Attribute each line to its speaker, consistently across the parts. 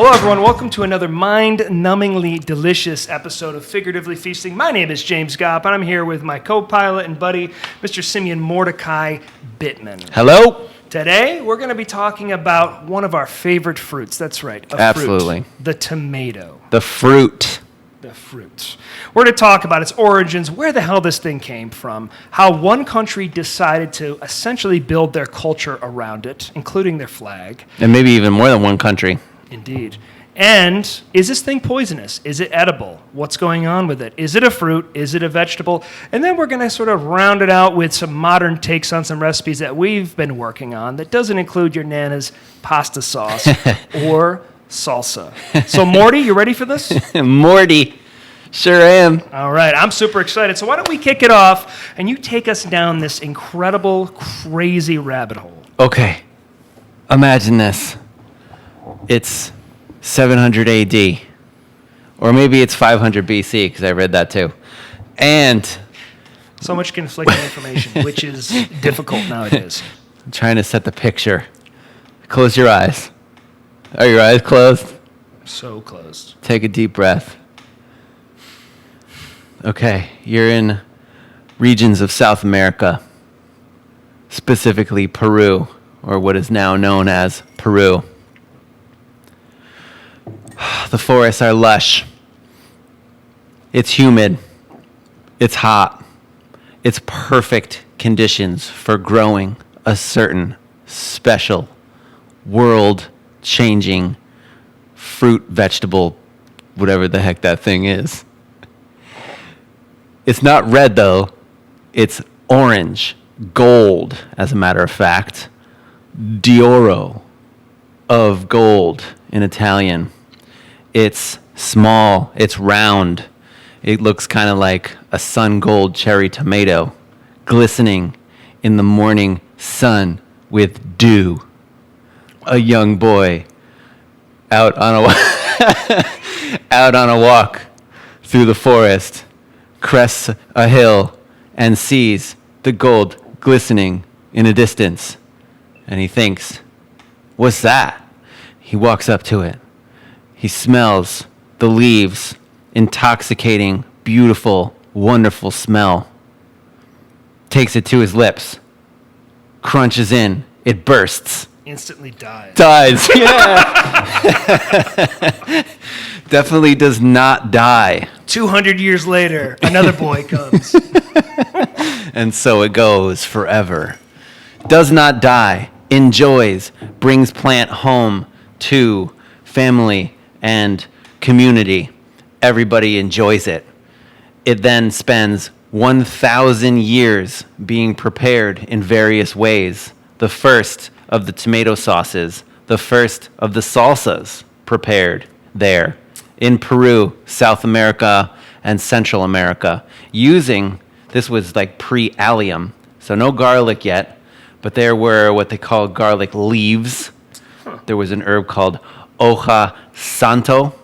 Speaker 1: Hello, everyone. Welcome to another mind-numbingly delicious episode of Figuratively Feasting. My name is James Gopp, and I'm here with my co-pilot and buddy, Mr. Simeon Mordecai Bittman.
Speaker 2: Hello.
Speaker 1: Today, we're going to be talking about one of our favorite fruits. That's right.
Speaker 2: Absolutely.
Speaker 1: Fruit, the tomato.
Speaker 2: The fruit.
Speaker 1: The fruit. We're going to talk about its origins, where the hell this thing came from, how one country decided to essentially build their culture around it, including their flag.
Speaker 2: And maybe even more than one country.
Speaker 1: Indeed. And is this thing poisonous? Is it edible? What's going on with it? Is it a fruit? Is it a vegetable? And then we're going to sort of round it out with some modern takes on some recipes that we've been working on that doesn't include your Nana's pasta sauce or salsa. So, Morty, you ready for this?
Speaker 2: Morty. Sure am.
Speaker 1: All right. I'm super excited. So why don't we kick it off and you take us down this incredible, crazy rabbit hole.
Speaker 2: Okay. Imagine this. It's 700 AD. Or maybe it's 500 BC, because I read that too. And
Speaker 1: so much conflicting information, which is difficult nowadays.
Speaker 2: I'm trying to set the picture. Close your eyes. Are your eyes closed?
Speaker 1: So closed.
Speaker 2: Take a deep breath. Okay, you're in regions of South America, specifically Peru, or what is now known as Peru. The forests are lush. It's humid. It's hot. It's perfect conditions for growing a certain special, world-changing fruit, vegetable, whatever the heck that thing is. It's not red, though. It's orange, gold, as a matter of fact. D'oro, of gold in Italian. It's small. It's round. It looks kind of like a sun gold cherry tomato, glistening in the morning sun with dew. A young boy out on a walk through the forest, crests a hill and sees the gold glistening in a distance. And he thinks, what's that? He walks up to it. He smells the leaves, intoxicating, beautiful, wonderful smell. Takes it to his lips, crunches in, it bursts.
Speaker 1: Instantly dies.
Speaker 2: Dies, yeah. Definitely does not die.
Speaker 1: 200 years later, another boy comes.
Speaker 2: And so it goes forever. Does not die, enjoys, brings plant home to family and community. Everybody enjoys it. It then spends 1,000 years being prepared in various ways. The first of the tomato sauces, the first of the salsas prepared there in Peru, South America, and Central America, using, this was like pre-allium, so no garlic yet, but there were what they call garlic leaves. There was an herb called hoja santo.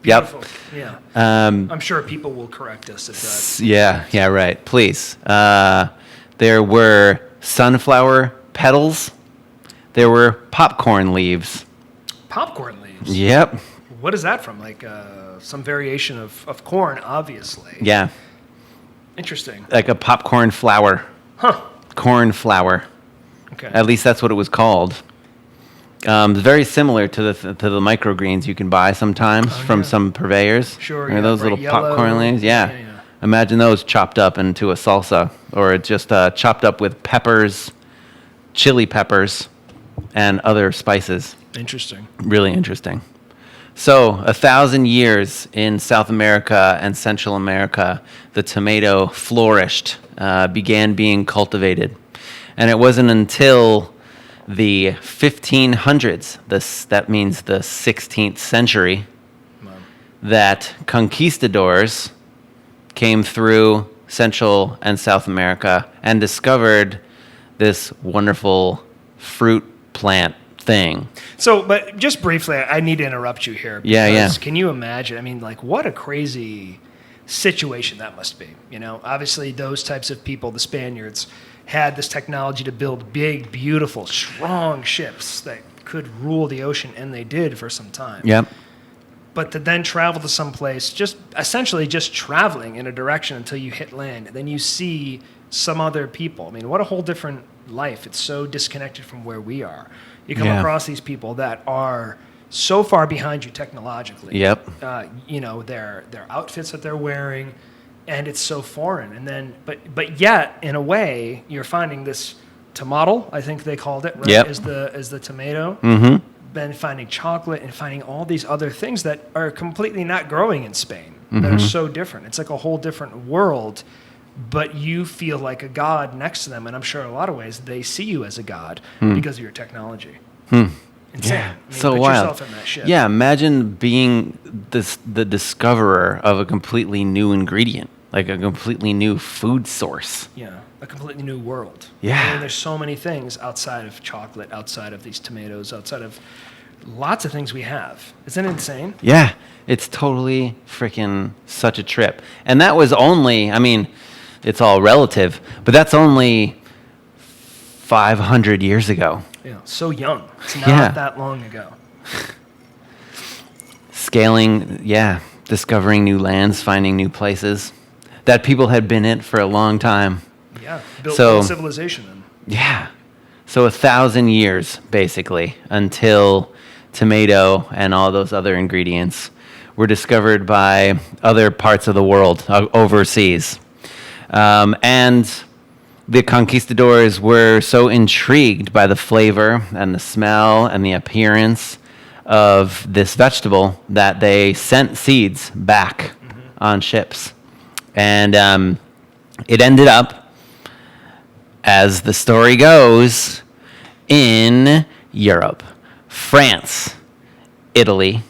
Speaker 1: Beautiful.
Speaker 2: Yep.
Speaker 1: Yeah. I'm sure people will correct us if that.
Speaker 2: Yeah, right. Please. There were sunflower petals. There were popcorn leaves.
Speaker 1: Popcorn leaves?
Speaker 2: Yep.
Speaker 1: What is that from? Like some variation of corn, obviously.
Speaker 2: Yeah.
Speaker 1: Interesting.
Speaker 2: Like a popcorn flower.
Speaker 1: Huh.
Speaker 2: Corn flower.
Speaker 1: Okay.
Speaker 2: At least that's what it was called. Very similar to the microgreens you can buy sometimes from some purveyors.
Speaker 1: Sure.
Speaker 2: Or those little popcorn leaves. Yeah. Imagine those chopped up into a salsa, or just chopped up with peppers, chili peppers, and other spices.
Speaker 1: Interesting.
Speaker 2: Really interesting. So, 1,000 years in South America and Central America, the tomato flourished, began being cultivated. And it wasn't until the 1500s, that means the 16th century, that conquistadors came through Central and South America and discovered this wonderful fruit plant thing.
Speaker 1: So, but just briefly, I need to interrupt you here.
Speaker 2: Yeah.
Speaker 1: Can you imagine? I mean, like, what a crazy situation that must be. You know, obviously those types of people, the Spaniards, had this technology to build big, beautiful, strong ships that could rule the ocean, and they did for some time.
Speaker 2: Yep.
Speaker 1: But to then travel to some place, just essentially just traveling in a direction until you hit land, then you see some other people. I mean, what a whole different life. It's so disconnected from where we are. You come across these people that are so far behind you technologically.
Speaker 2: Yep.
Speaker 1: You know, their outfits that they're wearing, and it's so foreign. And then, but yet, in a way, you're finding this tomato, I think they called it, right?
Speaker 2: Yep.
Speaker 1: Is the tomato.
Speaker 2: Mm-hmm.
Speaker 1: Then finding chocolate and finding all these other things that are completely not growing in Spain,
Speaker 2: Mm-hmm.
Speaker 1: that are so different. It's like a whole different world, but you feel like a god next to them. And I'm sure in a lot of ways they see you as a god because of your technology. Insane.
Speaker 2: Yeah,
Speaker 1: I mean,
Speaker 2: so
Speaker 1: put
Speaker 2: wild.
Speaker 1: yourself in that shit.
Speaker 2: Yeah, imagine being the discoverer of a completely new ingredient, like a completely new food source.
Speaker 1: Yeah, a completely new world.
Speaker 2: Yeah.
Speaker 1: I mean, there's so many things outside of chocolate, outside of these tomatoes, outside of lots of things we have. Isn't it insane?
Speaker 2: Yeah, it's totally freaking such a trip. And that was only, I mean, it's all relative, but that's only 500 years ago.
Speaker 1: Yeah, so young. It's not
Speaker 2: Yeah.
Speaker 1: that long ago.
Speaker 2: Scaling, discovering new lands, finding new places that people had been in for a long time.
Speaker 1: Yeah, built
Speaker 2: So-
Speaker 1: civilization then.
Speaker 2: Yeah. So 1,000 years, basically, until tomato and all those other ingredients were discovered by other parts of the world, overseas. And the conquistadors were so intrigued by the flavor and the smell and the appearance of this vegetable that they sent seeds back on ships. And it ended up, as the story goes, in Europe, France, Italy,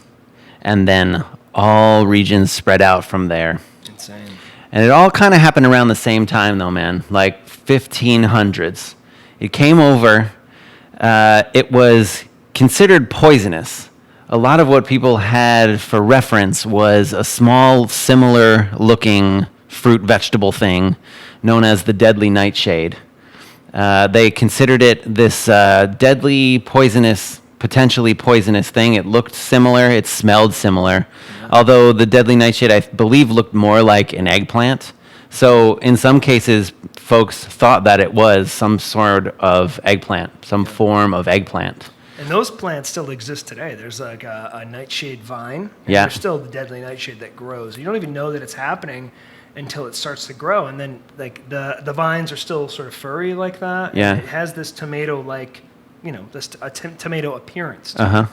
Speaker 2: and then all regions spread out from there.
Speaker 1: Insane.
Speaker 2: And it all kind of happened around the same time, though, man, like 1500s. It came over. It was considered poisonous. A lot of what people had for reference was a small, similar-looking fruit vegetable thing known as the deadly nightshade. They considered it this deadly, poisonous, potentially poisonous thing. It looked similar. It smelled similar. Although the deadly nightshade, I believe, looked more like an eggplant. So in some cases, folks thought that it was some sort of eggplant, some form of eggplant.
Speaker 1: And those plants still exist today. There's like a nightshade vine. And
Speaker 2: Yeah.
Speaker 1: There's still the deadly nightshade that grows. You don't even know that it's happening until it starts to grow. And then like the vines are still sort of furry like that.
Speaker 2: Yeah.
Speaker 1: And it has this tomato-like, you know, this tomato appearance to
Speaker 2: Uh-huh.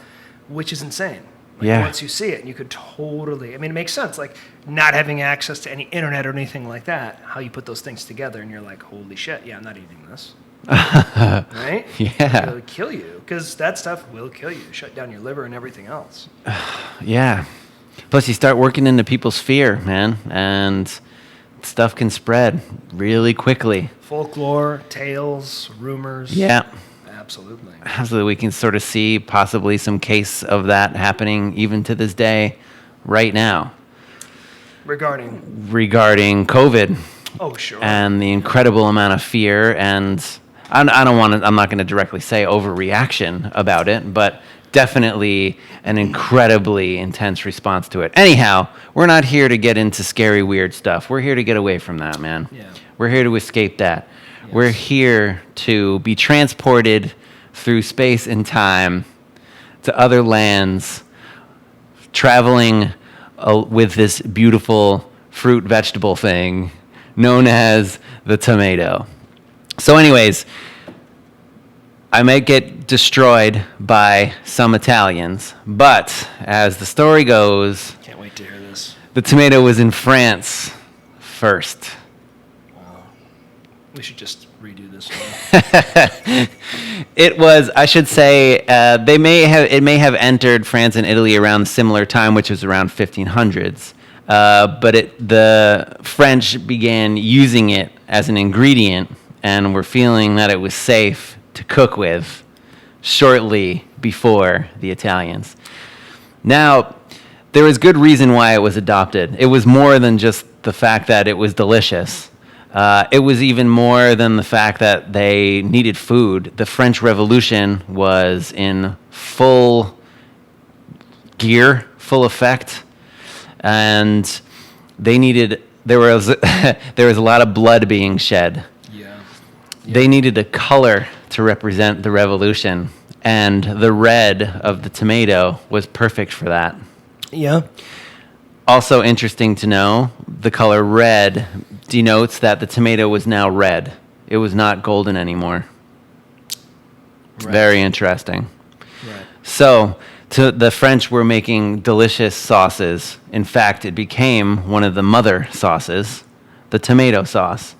Speaker 1: it, which is insane. Like
Speaker 2: Yeah.
Speaker 1: Once you see it, you could totally, I mean, it makes sense. Like not having access to any internet or anything like that, how you put those things together and you're like, holy shit, yeah, I'm not eating this. Right?
Speaker 2: Yeah.
Speaker 1: It'll kill you because that stuff will kill you, shut down your liver and everything else.
Speaker 2: Yeah. Plus, you start working into people's fear, man, and stuff can spread really quickly.
Speaker 1: Folklore, tales, rumors.
Speaker 2: Yeah.
Speaker 1: Absolutely.
Speaker 2: Absolutely. We can sort of see possibly some case of that happening even to this day right now
Speaker 1: Regarding,
Speaker 2: regarding COVID
Speaker 1: oh, sure.
Speaker 2: and the incredible amount of fear. And I'm not going to directly say overreaction about it, but definitely an incredibly intense response to it. Anyhow, we're not here to get into scary, weird stuff. We're here to get away from that, man.
Speaker 1: Yeah.
Speaker 2: We're here to escape that.
Speaker 1: Yes.
Speaker 2: We're here to be transported through space and time to other lands, traveling with this beautiful fruit vegetable thing known as the tomato. So anyways, I might get destroyed by some Italians, but as the story goes,
Speaker 1: Can't wait to hear this.
Speaker 2: the tomato was in France first.
Speaker 1: We should just redo this one.
Speaker 2: It was, I should say, it may have entered France and Italy around a similar time, which was around 1500s. But the French began using it as an ingredient and were feeling that it was safe to cook with shortly before the Italians. Now, there was good reason why it was adopted. It was more than just the fact that it was delicious. It was even more than the fact that they needed food. The French Revolution was in full gear, full effect, and they needed. There was there was a lot of blood being shed.
Speaker 1: Yeah.
Speaker 2: They needed a color to represent the revolution, and the red of the tomato was perfect for that.
Speaker 1: Yeah.
Speaker 2: Also interesting to know, the color red denotes that the tomato was now red. It was not golden anymore.
Speaker 1: Right.
Speaker 2: Very interesting.
Speaker 1: Right.
Speaker 2: So, the French were making delicious sauces. In fact, it became one of the mother sauces, the tomato sauce.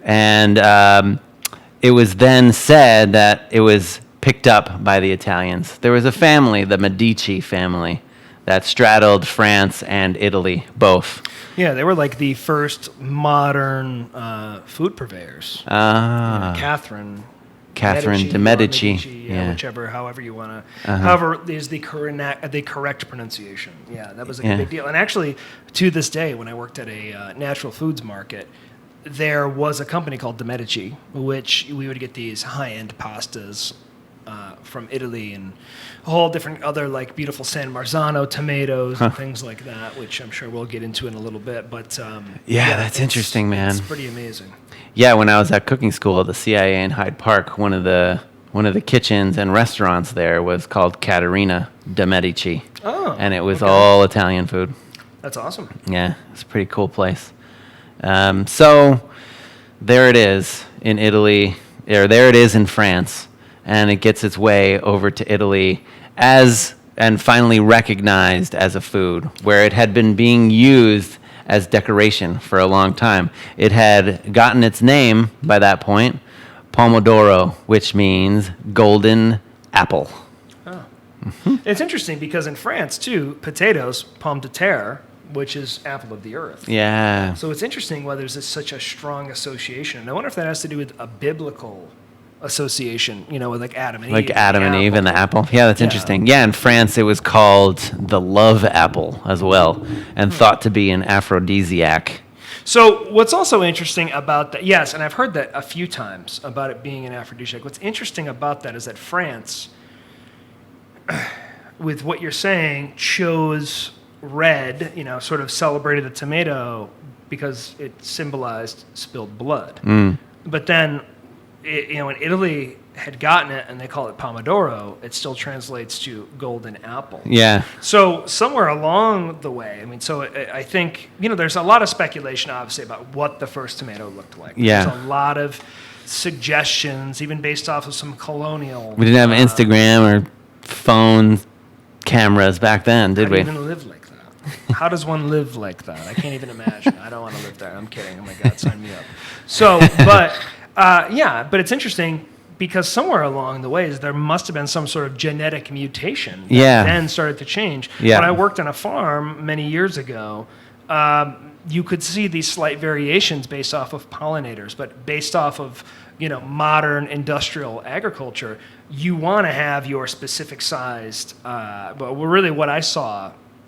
Speaker 2: And it was then said that it was picked up by the Italians. There was a family, the Medici family, that straddled France and Italy, both.
Speaker 1: Yeah, they were like the first modern food purveyors. Catherine
Speaker 2: de
Speaker 1: or
Speaker 2: Medici.
Speaker 1: yeah, however you want to. However, is the correct pronunciation. Yeah, that was a big deal. And actually, to this day, when I worked at a natural foods market, there was a company called De Medici, which we would get these high-end pastas from Italy and a whole different other like beautiful San Marzano tomatoes and things like that, which I'm sure we'll get into in a little bit. But
Speaker 2: that's interesting, man.
Speaker 1: It's pretty amazing.
Speaker 2: Yeah, when I was at cooking school at the CIA in Hyde Park, one of the kitchens and restaurants there was called Caterina de Medici.
Speaker 1: Oh,
Speaker 2: and it was all Italian food.
Speaker 1: That's awesome.
Speaker 2: Yeah, it's a pretty cool place. So there it is in Italy, or there it is in France, and it gets its way over to Italy and finally recognized as a food, where it had been being used as decoration for a long time. It had gotten its name by that point, pomodoro, which means golden apple.
Speaker 1: Oh. It's interesting because in France, too, potatoes, pomme de terre, which is apple of the earth.
Speaker 2: Yeah.
Speaker 1: So it's interesting why there's such a strong association. And I wonder if that has to do with a biblical association, with like Adam and Eve.
Speaker 2: Like Adam and Eve and the apple. Yeah, that's interesting. Yeah, in France it was called the love apple as well, and thought to be an aphrodisiac.
Speaker 1: So what's also interesting about that, yes, and I've heard that a few times about it being an aphrodisiac. What's interesting about that is that France, with what you're saying, chose red, sort of celebrated the tomato because it symbolized spilled blood. But then, when Italy had gotten it and they call it pomodoro, it still translates to golden apple.
Speaker 2: Yeah.
Speaker 1: So somewhere along the way, so I think, there's a lot of speculation, obviously, about what the first tomato looked like.
Speaker 2: Yeah.
Speaker 1: There's a lot of suggestions, even based off of some colonial...
Speaker 2: We didn't have Instagram or phone cameras back then, did we?
Speaker 1: How do you even live like that? How does one live like that? I can't even imagine. I don't want to live there. I'm kidding. Oh, my God, sign me up. So, but it's interesting because somewhere along the ways there must have been some sort of genetic mutation that then started to change.
Speaker 2: Yeah.
Speaker 1: When I worked on a farm many years ago, you could see these slight variations based off of pollinators, but based off of modern industrial agriculture, you want to have your specific sized. But really, what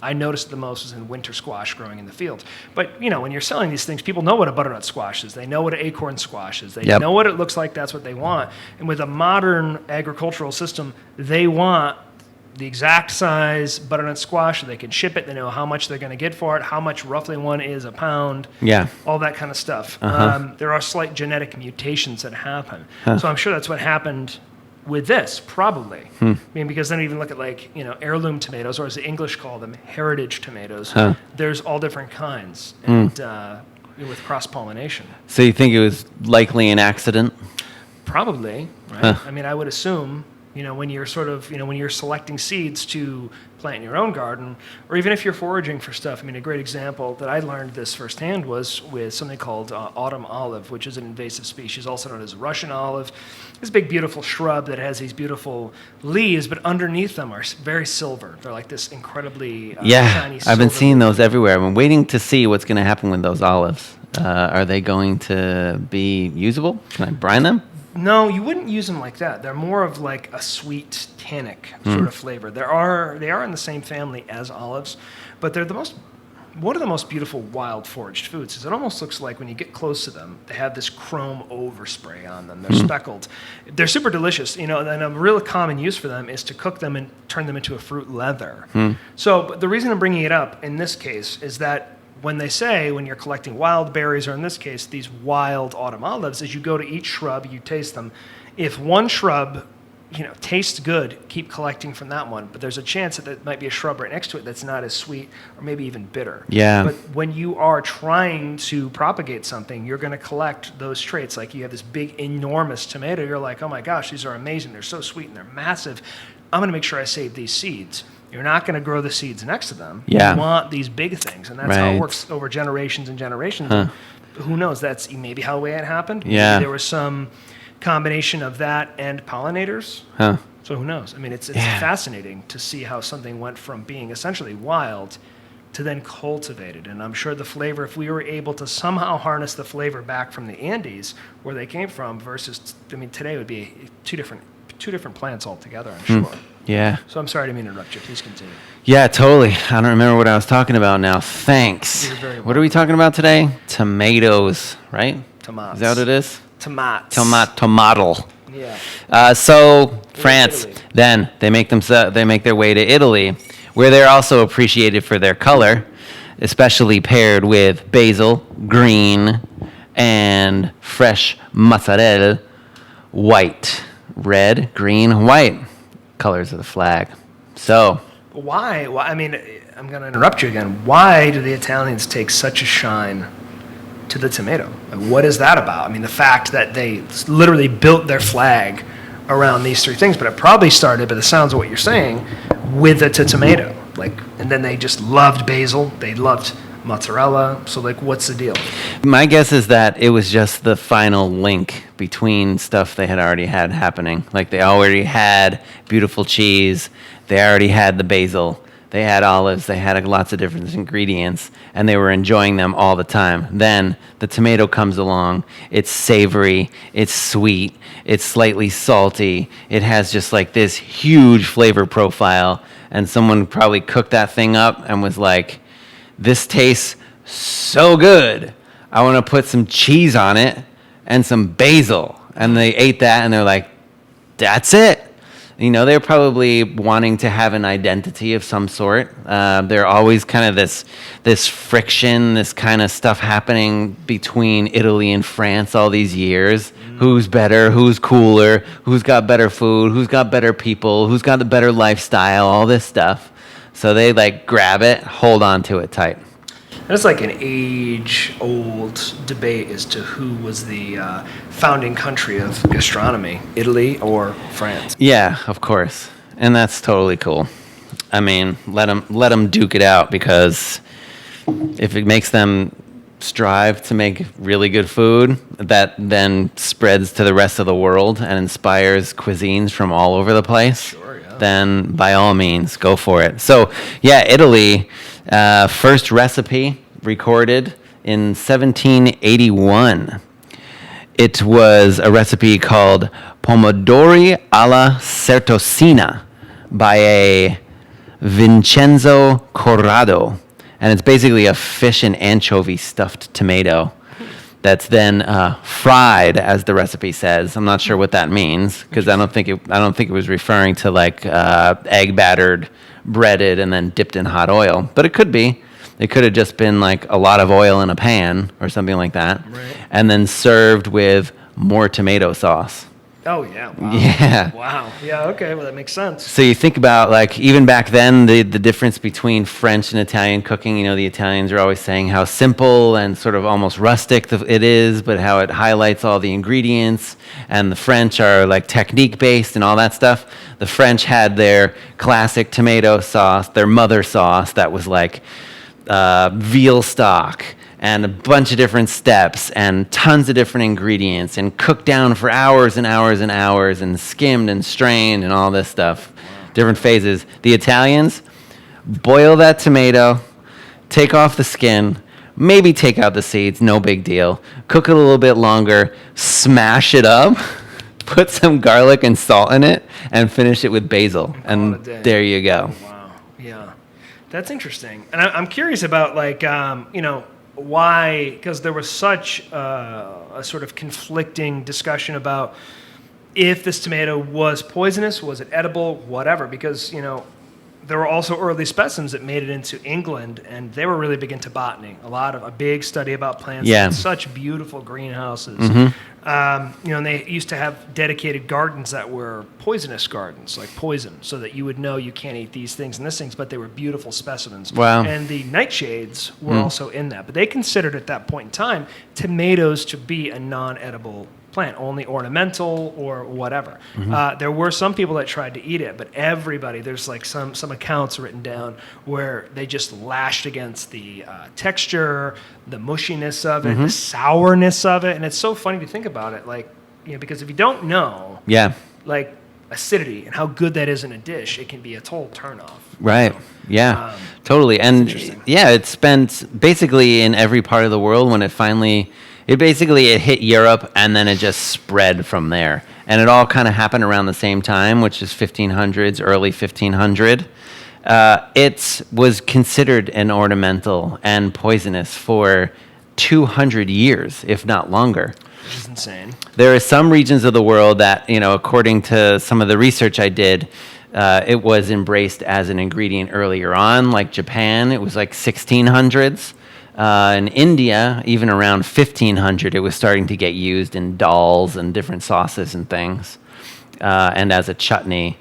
Speaker 1: I noticed the most was in winter squash growing in the fields. But, when you're selling these things, people know what a butternut squash is. They know what an acorn squash is. They know what it looks like. That's what they want. And with a modern agricultural system, they want the exact size butternut squash so they can ship it. They know how much they're going to get for it, how much roughly one is a pound, all that kind of stuff. There are slight genetic mutations that happen. So I'm sure that's what happened with this, probably. Because then even look at heirloom tomatoes, or as the English call them, heritage tomatoes. There's all different kinds, and with cross-pollination.
Speaker 2: So you think it was likely an accident?
Speaker 1: Probably, right? I would assume, when you're when you're selecting seeds to plant in your own garden, or even if you're foraging for stuff. A great example that I learned this firsthand was with something called autumn olive, which is an invasive species, also known as Russian olive. This big, beautiful shrub that has these beautiful leaves, but underneath them are very silver. They're like this incredibly shiny silver.
Speaker 2: I've been seeing those everywhere. I'm waiting to see what's going to happen with those olives. Are they going to be usable? Can I brine them?
Speaker 1: No, you wouldn't use them like that. They're more of like a sweet, tannic sort of flavor. They are in the same family as olives, but they're the most one of the most beautiful wild foraged foods is it almost looks like when you get close to them, they have this chrome overspray on them. They're speckled. They're super delicious, and a real common use for them is to cook them and turn them into a fruit leather. So but the reason I'm bringing it up in this case is that when you're collecting wild berries, or in this case, these wild autumn olives, as you go to each shrub, you taste them. If one shrub tastes good, keep collecting from that one. But there's a chance that there might be a shrub right next to it that's not as sweet or maybe even bitter.
Speaker 2: Yeah.
Speaker 1: But when you are trying to propagate something, you're going to collect those traits. Like you have this big, enormous tomato. You're like, oh my gosh, these are amazing. They're so sweet and they're massive. I'm going to make sure I save these seeds. You're not going to grow the seeds next to them.
Speaker 2: Yeah.
Speaker 1: You want these big things. And that's how it works over generations and generations.
Speaker 2: Huh.
Speaker 1: Who knows? That's maybe how the way it happened.
Speaker 2: Yeah.
Speaker 1: Maybe there was some combination of that and pollinators.
Speaker 2: Huh.
Speaker 1: So who knows? I mean, it's fascinating to see how something went from being essentially wild to then cultivated. And I'm sure the flavor, if we were able to somehow harness the flavor back from the Andes, where they came from, versus, today would be two different plants altogether, I'm sure.
Speaker 2: Yeah.
Speaker 1: So I'm sorry to interrupt you. Please continue.
Speaker 2: Yeah, totally. I don't remember what I was talking about now. Thanks.
Speaker 1: You're very
Speaker 2: What are we talking about today? Tomatoes, right?
Speaker 1: Tomatoes.
Speaker 2: Is that what it is?
Speaker 1: Tomats.
Speaker 2: Tomato.
Speaker 1: Yeah.
Speaker 2: So France,
Speaker 1: Italy.
Speaker 2: then they make their way to Italy, where they're also appreciated for their color, especially paired with basil, green, and fresh mozzarella, white, red, green, white, colors of the flag. So
Speaker 1: Why? I mean, I'm going to interrupt you again. Why do the Italians take such a shine to the tomato? Like, what is that about? I mean, the fact that they literally built their flag around these three things, but it probably started, by the sounds of what you're saying, with the tomato. And then they just loved basil. They loved mozzarella. So, what's the deal?
Speaker 2: my guess is that it was just the final link between stuff they had already had happening. Like they already had beautiful cheese, they already had the basil, they had olives, they had lots of different ingredients, and they were enjoying them all the time. Then the tomato comes along, it's savory, it's sweet, it's slightly salty, it has just this huge flavor profile, and someone probably cooked that thing up and was like, this tastes so good, I want to put some cheese on it and some basil. And they ate that and they're like, that's it. They're probably wanting to have an identity of some sort. They're always kind of this friction, this kind of stuff happening between Italy and France all these years. Who's better? Who's cooler? Who's got better food? Who's got better people? Who's got the better lifestyle? All this stuff. So they grab it, hold on to it tight.
Speaker 1: And it's like an age-old debate as to who was the founding country of gastronomy, Italy or France.
Speaker 2: Yeah, of course. And that's totally cool. I mean, let them duke it out, because if it makes them strive to make really good food, that then spreads to the rest of the world and inspires cuisines from all over the place,
Speaker 1: Sure, yeah.
Speaker 2: then by all means, go for it. So, yeah, Italy, first recipe recorded in 1781. It was a recipe called Pomodori alla Certosina by a Vincenzo Corrado. And it's basically a fish and anchovy stuffed tomato that's then fried, as the recipe says. I'm not sure what that means, because I don't think it was referring to egg battered, breaded, and then dipped in hot oil. But it could be. It could have just been a lot of oil in a pan or something like that,
Speaker 1: Right.
Speaker 2: and then served with more tomato sauce.
Speaker 1: Oh, yeah. Wow.
Speaker 2: Yeah.
Speaker 1: Wow. Yeah, okay. Well, that makes sense.
Speaker 2: So you think about even back then, the difference between French and Italian cooking. The Italians are always saying how simple and sort of almost rustic it is, but how it highlights all the ingredients. And the French are technique based and all that stuff. The French had their classic tomato sauce, their mother sauce that was veal stock, and a bunch of different steps and tons of different ingredients, and cooked down for hours and hours and hours, and skimmed and strained and all this stuff. Wow. Different phases. The Italians boil that tomato, take off the skin, maybe take out the seeds, no big deal. Cook it a little bit longer, smash it up, put some garlic and salt in it, and finish it with basil. And there you go.
Speaker 1: Wow. Yeah. That's interesting. And I'm curious about, like, why, because there was such a sort of conflicting discussion about if this tomato was poisonous, was it edible, whatever, because, there were also early specimens that made it into England, and they were really big into botany. A big study about plants.
Speaker 2: Yeah.
Speaker 1: Such beautiful greenhouses.
Speaker 2: Mm-hmm.
Speaker 1: And they used to have dedicated gardens that were poisonous gardens, like poison, so that you would know you can't eat these things and this things, but they were beautiful specimens.
Speaker 2: Wow.
Speaker 1: And the nightshades were also in that. But they considered at that point in time tomatoes to be a non-edible plant, only ornamental or whatever. There were some people that tried to eat it, but everybody, there's like some accounts written down where they just lashed against the texture, the mushiness of it, the sourness of it. And it's so funny to think about it, like, because if you don't know, like acidity and how good that is in a dish, it can be a total turnoff.
Speaker 2: Right. Yeah, totally. And it's spent basically in every part of the world when it finally... It hit Europe, and then it just spread from there. And it all kind of happened around the same time, which is 1500s, early 1500. It was considered an ornamental and poisonous for 200 years, if not longer.
Speaker 1: Which is insane.
Speaker 2: There are some regions of the world that, according to some of the research I did, it was embraced as an ingredient earlier on, like Japan. It was like 1600s. In India, even around 1500, it was starting to get used in dals and different sauces and things, and as a chutney.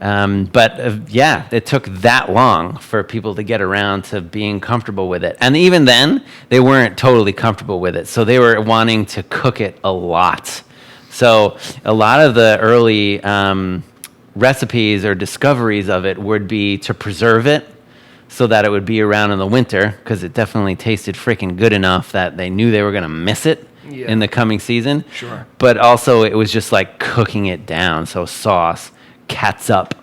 Speaker 2: It took that long for people to get around to being comfortable with it. And even then, they weren't totally comfortable with it. So they were wanting to cook it a lot. So a lot of the early recipes or discoveries of it would be to preserve it, so that it would be around in the winter, because it definitely tasted freaking good enough that they knew they were going to miss it in the coming season.
Speaker 1: Sure.
Speaker 2: But also, it was just like cooking it down. So sauce, catsup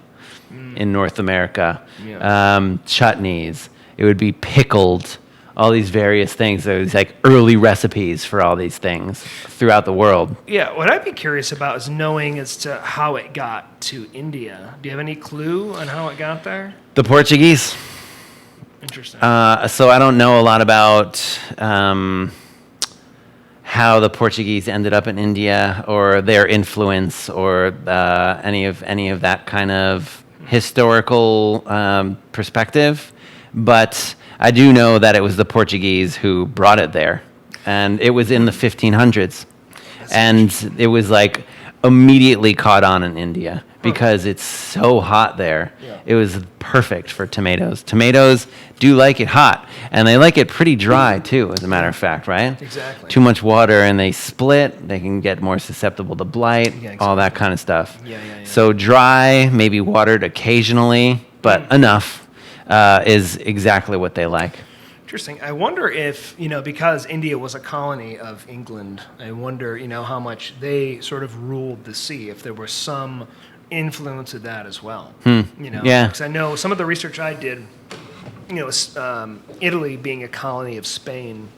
Speaker 2: in North America, chutneys. It would be pickled, all these various things. There was like early recipes for all these things throughout the world.
Speaker 1: Yeah, what I'd be curious about is knowing as to how it got to India. Do you have any clue on how it got there?
Speaker 2: The Portuguese.
Speaker 1: Interesting.
Speaker 2: So I don't know a lot about how the Portuguese ended up in India or their influence or any of that kind of historical perspective, but I do know that it was the Portuguese who brought it there, and it was in the 1500s, and it was like immediately caught on in India because it's so hot there. Yeah. It was perfect for tomatoes. Tomatoes do like it hot, and they like it pretty dry too, as a matter of fact, right?
Speaker 1: Exactly.
Speaker 2: Too much water and they split. They can get more susceptible to blight, all that kind of stuff.
Speaker 1: Yeah.
Speaker 2: So dry, maybe watered occasionally, but enough is exactly what they like.
Speaker 1: Interesting. I wonder if, because India was a colony of England, I wonder, how much they sort of ruled the sea, if there was some influence of that as well.
Speaker 2: Yeah.
Speaker 1: Because I know some of the research I did, Italy being a colony of Spain,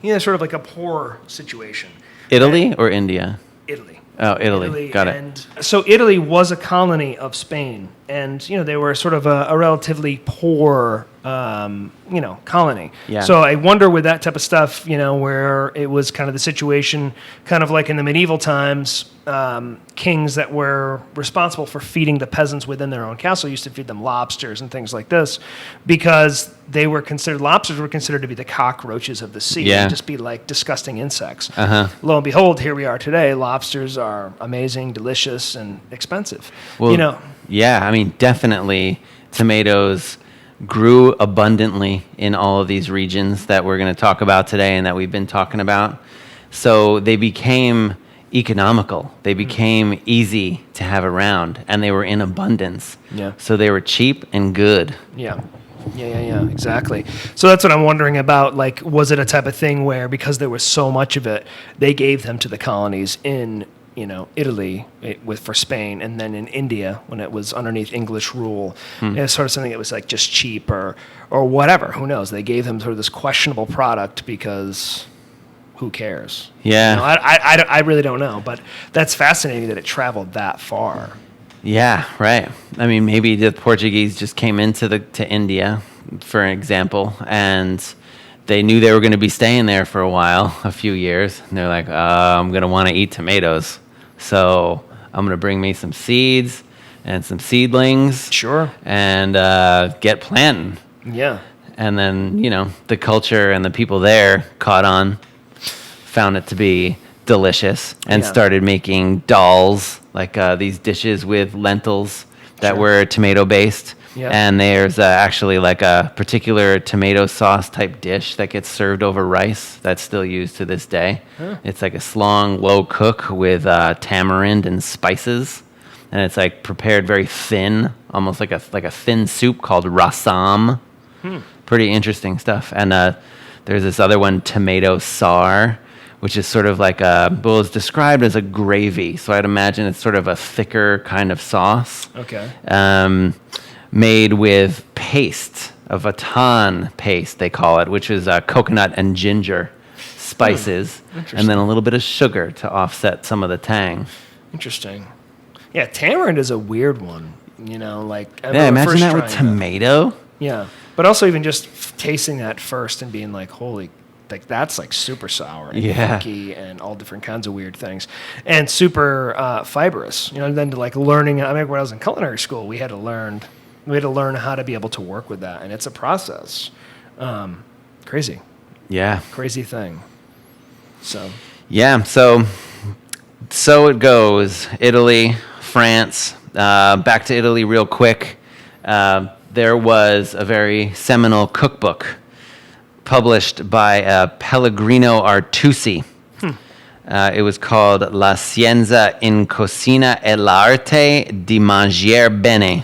Speaker 1: sort of like a poor situation.
Speaker 2: Italy or India?
Speaker 1: Italy.
Speaker 2: Oh, Italy. Got it.
Speaker 1: And so Italy was a colony of Spain, and they were sort of a relatively poor, colony.
Speaker 2: Yeah.
Speaker 1: So I wonder with that type of stuff, where it was kind of the situation, kind of like in the medieval times, kings that were responsible for feeding the peasants within their own castle used to feed them lobsters and things like this, because lobsters were considered to be the cockroaches of the sea.
Speaker 2: Yeah.
Speaker 1: They'd just be like disgusting insects.
Speaker 2: Uh-huh.
Speaker 1: Lo and behold, here we are today. Lobsters are amazing, delicious, and expensive.
Speaker 2: Well, yeah, I mean, definitely tomatoes grew abundantly in all of these regions that we're going to talk about today and that we've been talking about. So they became economical. They became easy to have around, and they were in abundance.
Speaker 1: Yeah.
Speaker 2: So they were cheap and good.
Speaker 1: Yeah, exactly. So that's what I'm wondering about. Like, was it a type of thing where because there was so much of it, they gave them to the colonies in, Italy for Spain, and then in India when it was underneath English rule, it's sort of something that was like just cheap or whatever. Who knows? They gave them sort of this questionable product because who cares?
Speaker 2: Yeah.
Speaker 1: I really don't know, but that's fascinating that it traveled that far.
Speaker 2: Yeah, right. I mean, maybe the Portuguese just came to India, for example, and they knew they were going to be staying there for a while, a few years. And they're like, I'm going to want to eat tomatoes. So I'm going to bring me some seeds and some seedlings.
Speaker 1: Sure.
Speaker 2: And get planting.
Speaker 1: Yeah.
Speaker 2: And then, the culture and the people there caught on, found it to be delicious, and started making dals, like these dishes with lentils that were tomato-based.
Speaker 1: Yeah.
Speaker 2: And there's actually like a particular tomato sauce type dish that gets served over rice that's still used to this day. Huh. It's like a slong, low cook with tamarind and spices. And it's like prepared very thin, almost like a thin soup called rasam. Pretty interesting stuff. And there's this other one, tomato sar, which is sort of like it's described as a gravy. So I'd imagine it's sort of a thicker kind of sauce.
Speaker 1: Okay.
Speaker 2: Made with paste, a vatan paste, they call it, which is coconut and ginger spices, and then a little bit of sugar to offset some of the tang.
Speaker 1: Interesting. Yeah, tamarind is a weird one. Like
Speaker 2: imagine that with tomato.
Speaker 1: Yeah, but also even just tasting that first and being like, holy, like that's like super sour and funky and all different kinds of weird things, and super fibrous. And then to like learning. I remember when I was in culinary school, we had to learn how to be able to work with that, and it's a process. Crazy. Yeah. Crazy thing. So.
Speaker 2: Yeah. So it goes. Italy, France. Back to Italy real quick. There was a very seminal cookbook published by Pellegrino Artusi. It was called La Scienza in Cucina e l'arte di mangiare bene.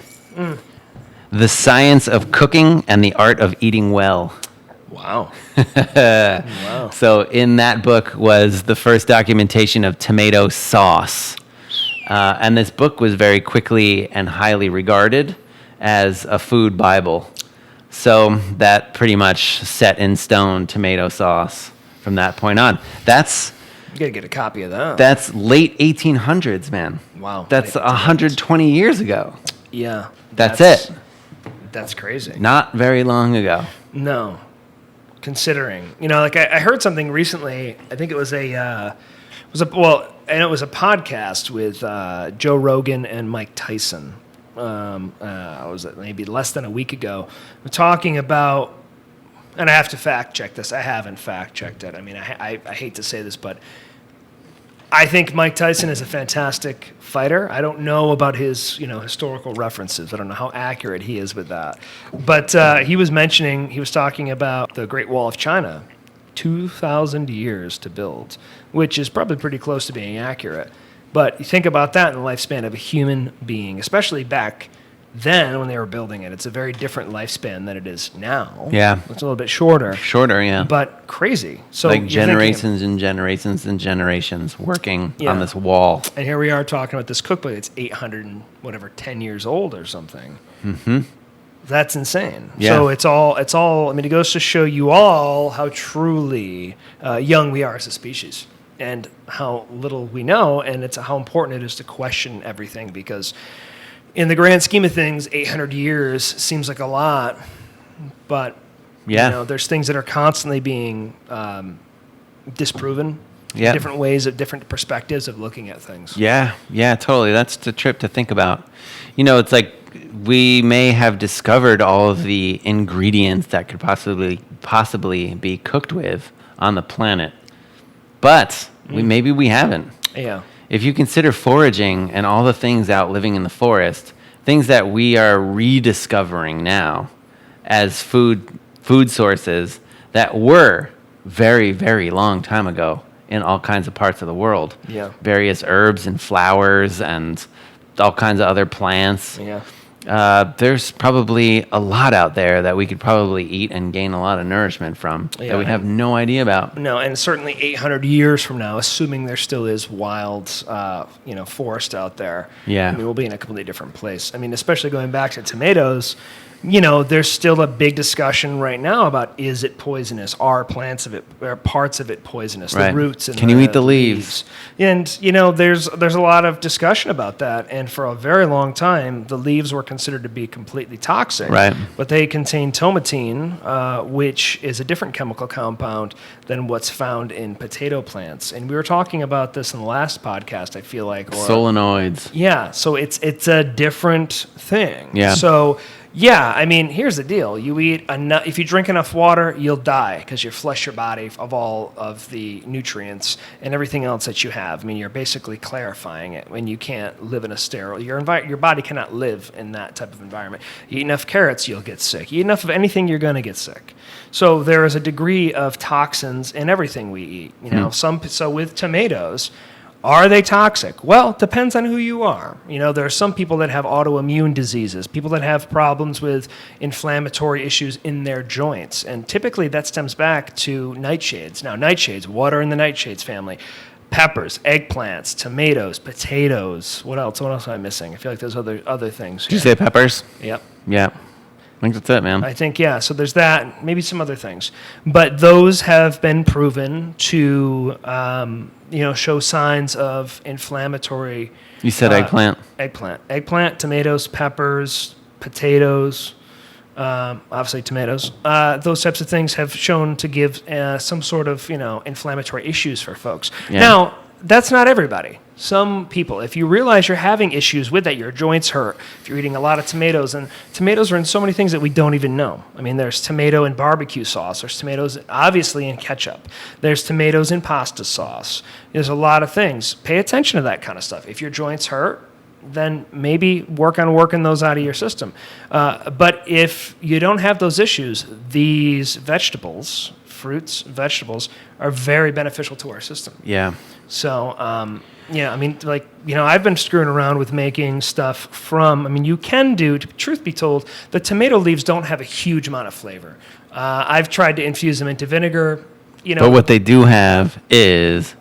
Speaker 2: The Science of Cooking and the Art of Eating Well.
Speaker 1: Wow.
Speaker 2: Wow. So in that book was the first documentation of tomato sauce. And this book was very quickly and highly regarded as a food Bible. So that pretty much set in stone tomato sauce from that point on.
Speaker 1: You gotta get a copy of that.
Speaker 2: That's late 1800s, man.
Speaker 1: Wow.
Speaker 2: That's 120 years ago.
Speaker 1: Yeah.
Speaker 2: That's it.
Speaker 1: That's crazy.
Speaker 2: Not very long ago.
Speaker 1: No. Considering, like I heard something recently. I think it was a podcast with Joe Rogan and Mike Tyson. Was it maybe less than a week ago? We're talking about, and I have to fact check this. I haven't fact checked it. I mean, I hate to say this, but I think Mike Tyson is a fantastic fighter. I don't know about his, historical references. I don't know how accurate he is with that. But he was talking about the Great Wall of China, 2,000 years to build, which is probably pretty close to being accurate. But you think about that in the lifespan of a human being, especially back then when they were building it. It's a very different lifespan than it is now.
Speaker 2: Yeah.
Speaker 1: It's a little bit shorter.
Speaker 2: Shorter, yeah.
Speaker 1: But crazy. So
Speaker 2: like generations and generations and generations working on this wall.
Speaker 1: And here we are talking about this cookbook. It's 800 and whatever, 10 years old or something.
Speaker 2: Mm-hmm.
Speaker 1: That's insane.
Speaker 2: Yeah.
Speaker 1: So it's all, I mean, it goes to show you all how truly young we are as a species and how little we know, and it's how important it is to question everything, because in the grand scheme of things, 800 years seems like a lot, but there's things that are constantly being disproven.
Speaker 2: Yeah.
Speaker 1: Different ways of different perspectives of looking at things.
Speaker 2: Yeah, totally. That's the trip to think about. It's like we may have discovered all of the ingredients that could possibly be cooked with on the planet, but maybe we haven't.
Speaker 1: Yeah.
Speaker 2: If you consider foraging and all the things out living in the forest, things that we are rediscovering now as food sources that were very, very long time ago in all kinds of parts of the world.
Speaker 1: Yeah.
Speaker 2: Various herbs and flowers and all kinds of other plants.
Speaker 1: Yeah.
Speaker 2: There's probably a lot out there that we could probably eat and gain a lot of nourishment from that we have no idea about.
Speaker 1: No, and certainly 800 years from now, assuming there still is wild, forest out there,
Speaker 2: yeah,
Speaker 1: I mean, we'll be in a completely different place. I mean, especially going back to tomatoes. I there's still a big discussion right now about, is it poisonous? Are plants of it, are parts of it poisonous?
Speaker 2: Right.
Speaker 1: The roots and
Speaker 2: Can you eat the leaves?
Speaker 1: And, there's a lot of discussion about that. And for a very long time, the leaves were considered to be completely toxic.
Speaker 2: Right.
Speaker 1: But they contain tomatine, which is a different chemical compound than what's found in potato plants. And we were talking about this in the last podcast, I feel like.
Speaker 2: Solenoids.
Speaker 1: Yeah, so it's a different thing.
Speaker 2: Yeah.
Speaker 1: So, yeah, I mean, here's the deal. You eat enough, if you drink enough water, you'll die because you flush your body of all of the nutrients and everything else that you have. I mean, you're basically clarifying it when you can't live in a sterile, your body cannot live in that type of environment. You eat enough carrots, you'll get sick. You eat enough of anything, you're going to get sick. So there is a degree of toxins in everything we eat. So with tomatoes, are they toxic? Well, it depends on who you are. There are some people that have autoimmune diseases, people that have problems with inflammatory issues in their joints. And typically that stems back to nightshades. Now, nightshades, what are in the nightshades family? Peppers, eggplants, tomatoes, potatoes. What else? What else am I missing? I feel like there's other things.
Speaker 2: Did you say peppers?
Speaker 1: Yep.
Speaker 2: Yeah. I think that's it, man.
Speaker 1: I think, yeah. So there's that, maybe some other things. But those have been proven to, show signs of inflammatory.
Speaker 2: You said eggplant.
Speaker 1: Eggplant, tomatoes, peppers, potatoes, obviously tomatoes. Those types of things have shown to give some sort of, inflammatory issues for folks.
Speaker 2: Yeah.
Speaker 1: Now, that's not everybody. Some people, if you realize you're having issues with that, your joints hurt, if you're eating a lot of tomatoes, and tomatoes are in so many things that we don't even know. I mean, there's tomato in barbecue sauce. There's tomatoes, obviously, in ketchup. There's tomatoes in pasta sauce. There's a lot of things. Pay attention to that kind of stuff. If your joints hurt, then maybe work on working those out of your system. But if you don't have those issues, these vegetables, fruits, vegetables, are very beneficial to our system.
Speaker 2: Yeah.
Speaker 1: So, I mean, I've been screwing around with making stuff from, you can do, truth be told, the tomato leaves don't have a huge amount of flavor. I've tried to infuse them into vinegar,
Speaker 2: But what they do have is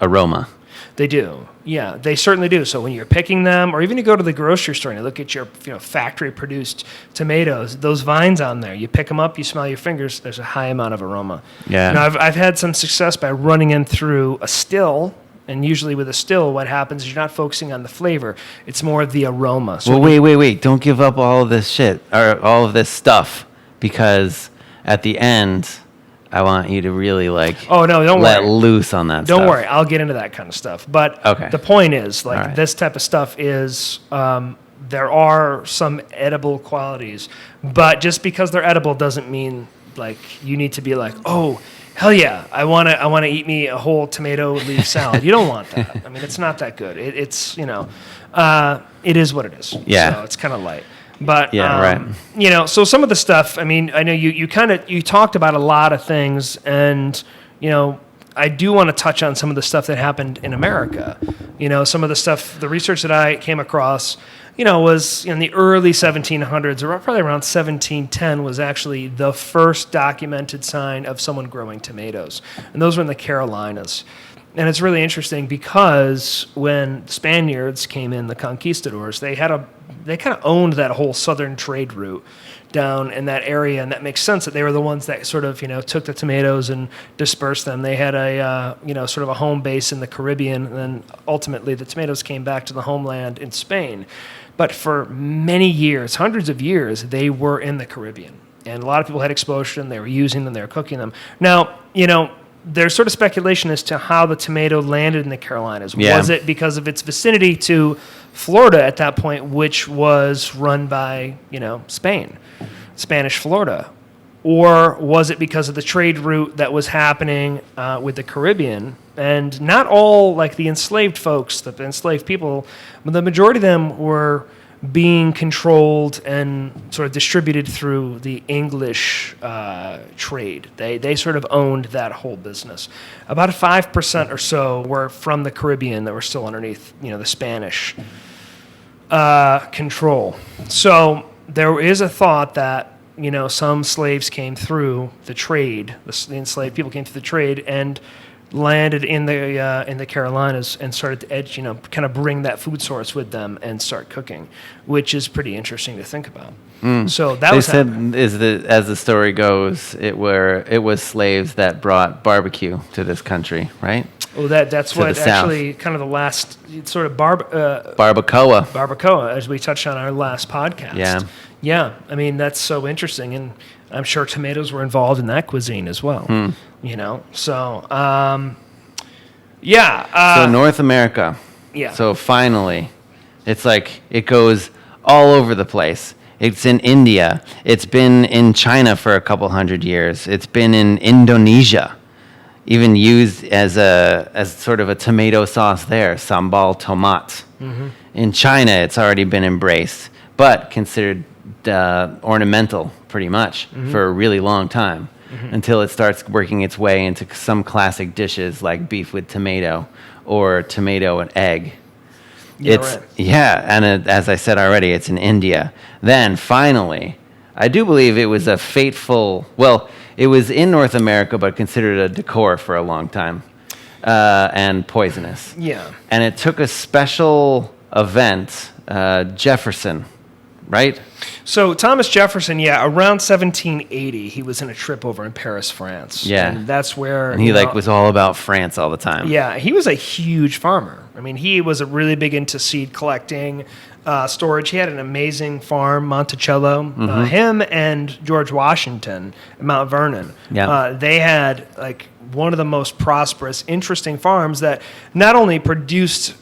Speaker 2: aroma.
Speaker 1: They do. Yeah, they certainly do. So when you're picking them, or even you go to the grocery store and you look at your factory-produced tomatoes, those vines on there, you pick them up, you smell your fingers, there's a high amount of aroma.
Speaker 2: Yeah.
Speaker 1: Now, I've had some success by running them through a still, and usually with a still, what happens is you're not focusing on the flavor. It's more of the aroma. So
Speaker 2: wait. Don't give up all of this shit, or all of this stuff, because at the end, I want you to really
Speaker 1: don't
Speaker 2: let
Speaker 1: worry.
Speaker 2: loose on that stuff.
Speaker 1: Don't worry, I'll get into that kind of stuff. But
Speaker 2: Okay.
Speaker 1: the point is,
Speaker 2: right.
Speaker 1: This type of stuff is, there are some edible qualities, but just because they're edible doesn't mean you need to be oh, hell yeah, I want to eat me a whole tomato leaf salad. You don't want that. I mean, it's not that good. It's it is what it is.
Speaker 2: Yeah.
Speaker 1: So it's kind of light. But,
Speaker 2: Yeah, right.
Speaker 1: So some of the stuff, I know you talked about a lot of things, and, I do want to touch on some of the stuff that happened in America. Some of the stuff, the research that I came across, was in the early 1700s, or probably around 1710 was actually the first documented sign of someone growing tomatoes. And those were in the Carolinas. And it's really interesting because when Spaniards came in, the conquistadors, they kind of owned that whole southern trade route down in that area, and that makes sense that they were the ones that sort of took the tomatoes and dispersed them. They had a sort of a home base in the Caribbean, and then ultimately the tomatoes came back to the homeland in Spain. But for many years, hundreds of years, they were in the Caribbean, and a lot of people had exposure to them. They were using them, they were cooking them. Now, there's sort of speculation as to how the tomato landed in the Carolinas.
Speaker 2: Yeah.
Speaker 1: Was it because of its vicinity to Florida at that point, which was run by, Spain, Spanish Florida? Or was it because of the trade route that was happening with the Caribbean? And not all, the enslaved folks, the enslaved people, but the majority of them were being controlled and sort of distributed through the English trade. They sort of owned that whole business. About 5% or so were from the Caribbean that were still underneath, the Spanish control. So there is a thought that, some slaves came through the trade, the enslaved people came through the trade, and landed in the Carolinas and started to kind of bring that food source with them and start cooking, which is pretty interesting to think about. So that
Speaker 2: They
Speaker 1: was
Speaker 2: said,
Speaker 1: happening.
Speaker 2: as the story goes, it was slaves that brought barbecue to this country, right?
Speaker 1: Well, that's
Speaker 2: to
Speaker 1: what
Speaker 2: the south.
Speaker 1: actually kind of the last sort of
Speaker 2: Barbacoa.
Speaker 1: barbacoa, as we touched on our last podcast.
Speaker 2: Yeah.
Speaker 1: Yeah. I mean, that's so interesting. And I'm sure tomatoes were involved in that cuisine as well. So,
Speaker 2: So North America.
Speaker 1: Yeah.
Speaker 2: So finally, it's like it goes all over the place. It's in India. It's been in China for a couple hundred years. It's been in Indonesia, even used as sort of a tomato sauce there, sambal tomat. In China, it's already been embraced, but considered ornamental pretty much for a really long time until it starts working its way into some classic dishes like beef with tomato or tomato and egg. As I said already, it's in India. Then finally, I do believe it was a fateful. Well, it was in North America, but considered a decor for a long time, and poisonous.
Speaker 1: Yeah.
Speaker 2: And it took a special event, Jefferson, right?
Speaker 1: So Thomas Jefferson, around 1780, he was in a trip over in Paris, France.
Speaker 2: Yeah.
Speaker 1: And that's where...
Speaker 2: And he was all about France all the time.
Speaker 1: Yeah, he was a huge farmer. I mean, he was really big into seed collecting, storage. He had an amazing farm, Monticello. Him and George Washington at Mount Vernon.
Speaker 2: Yeah.
Speaker 1: They had one of the most prosperous, interesting farms that not only produced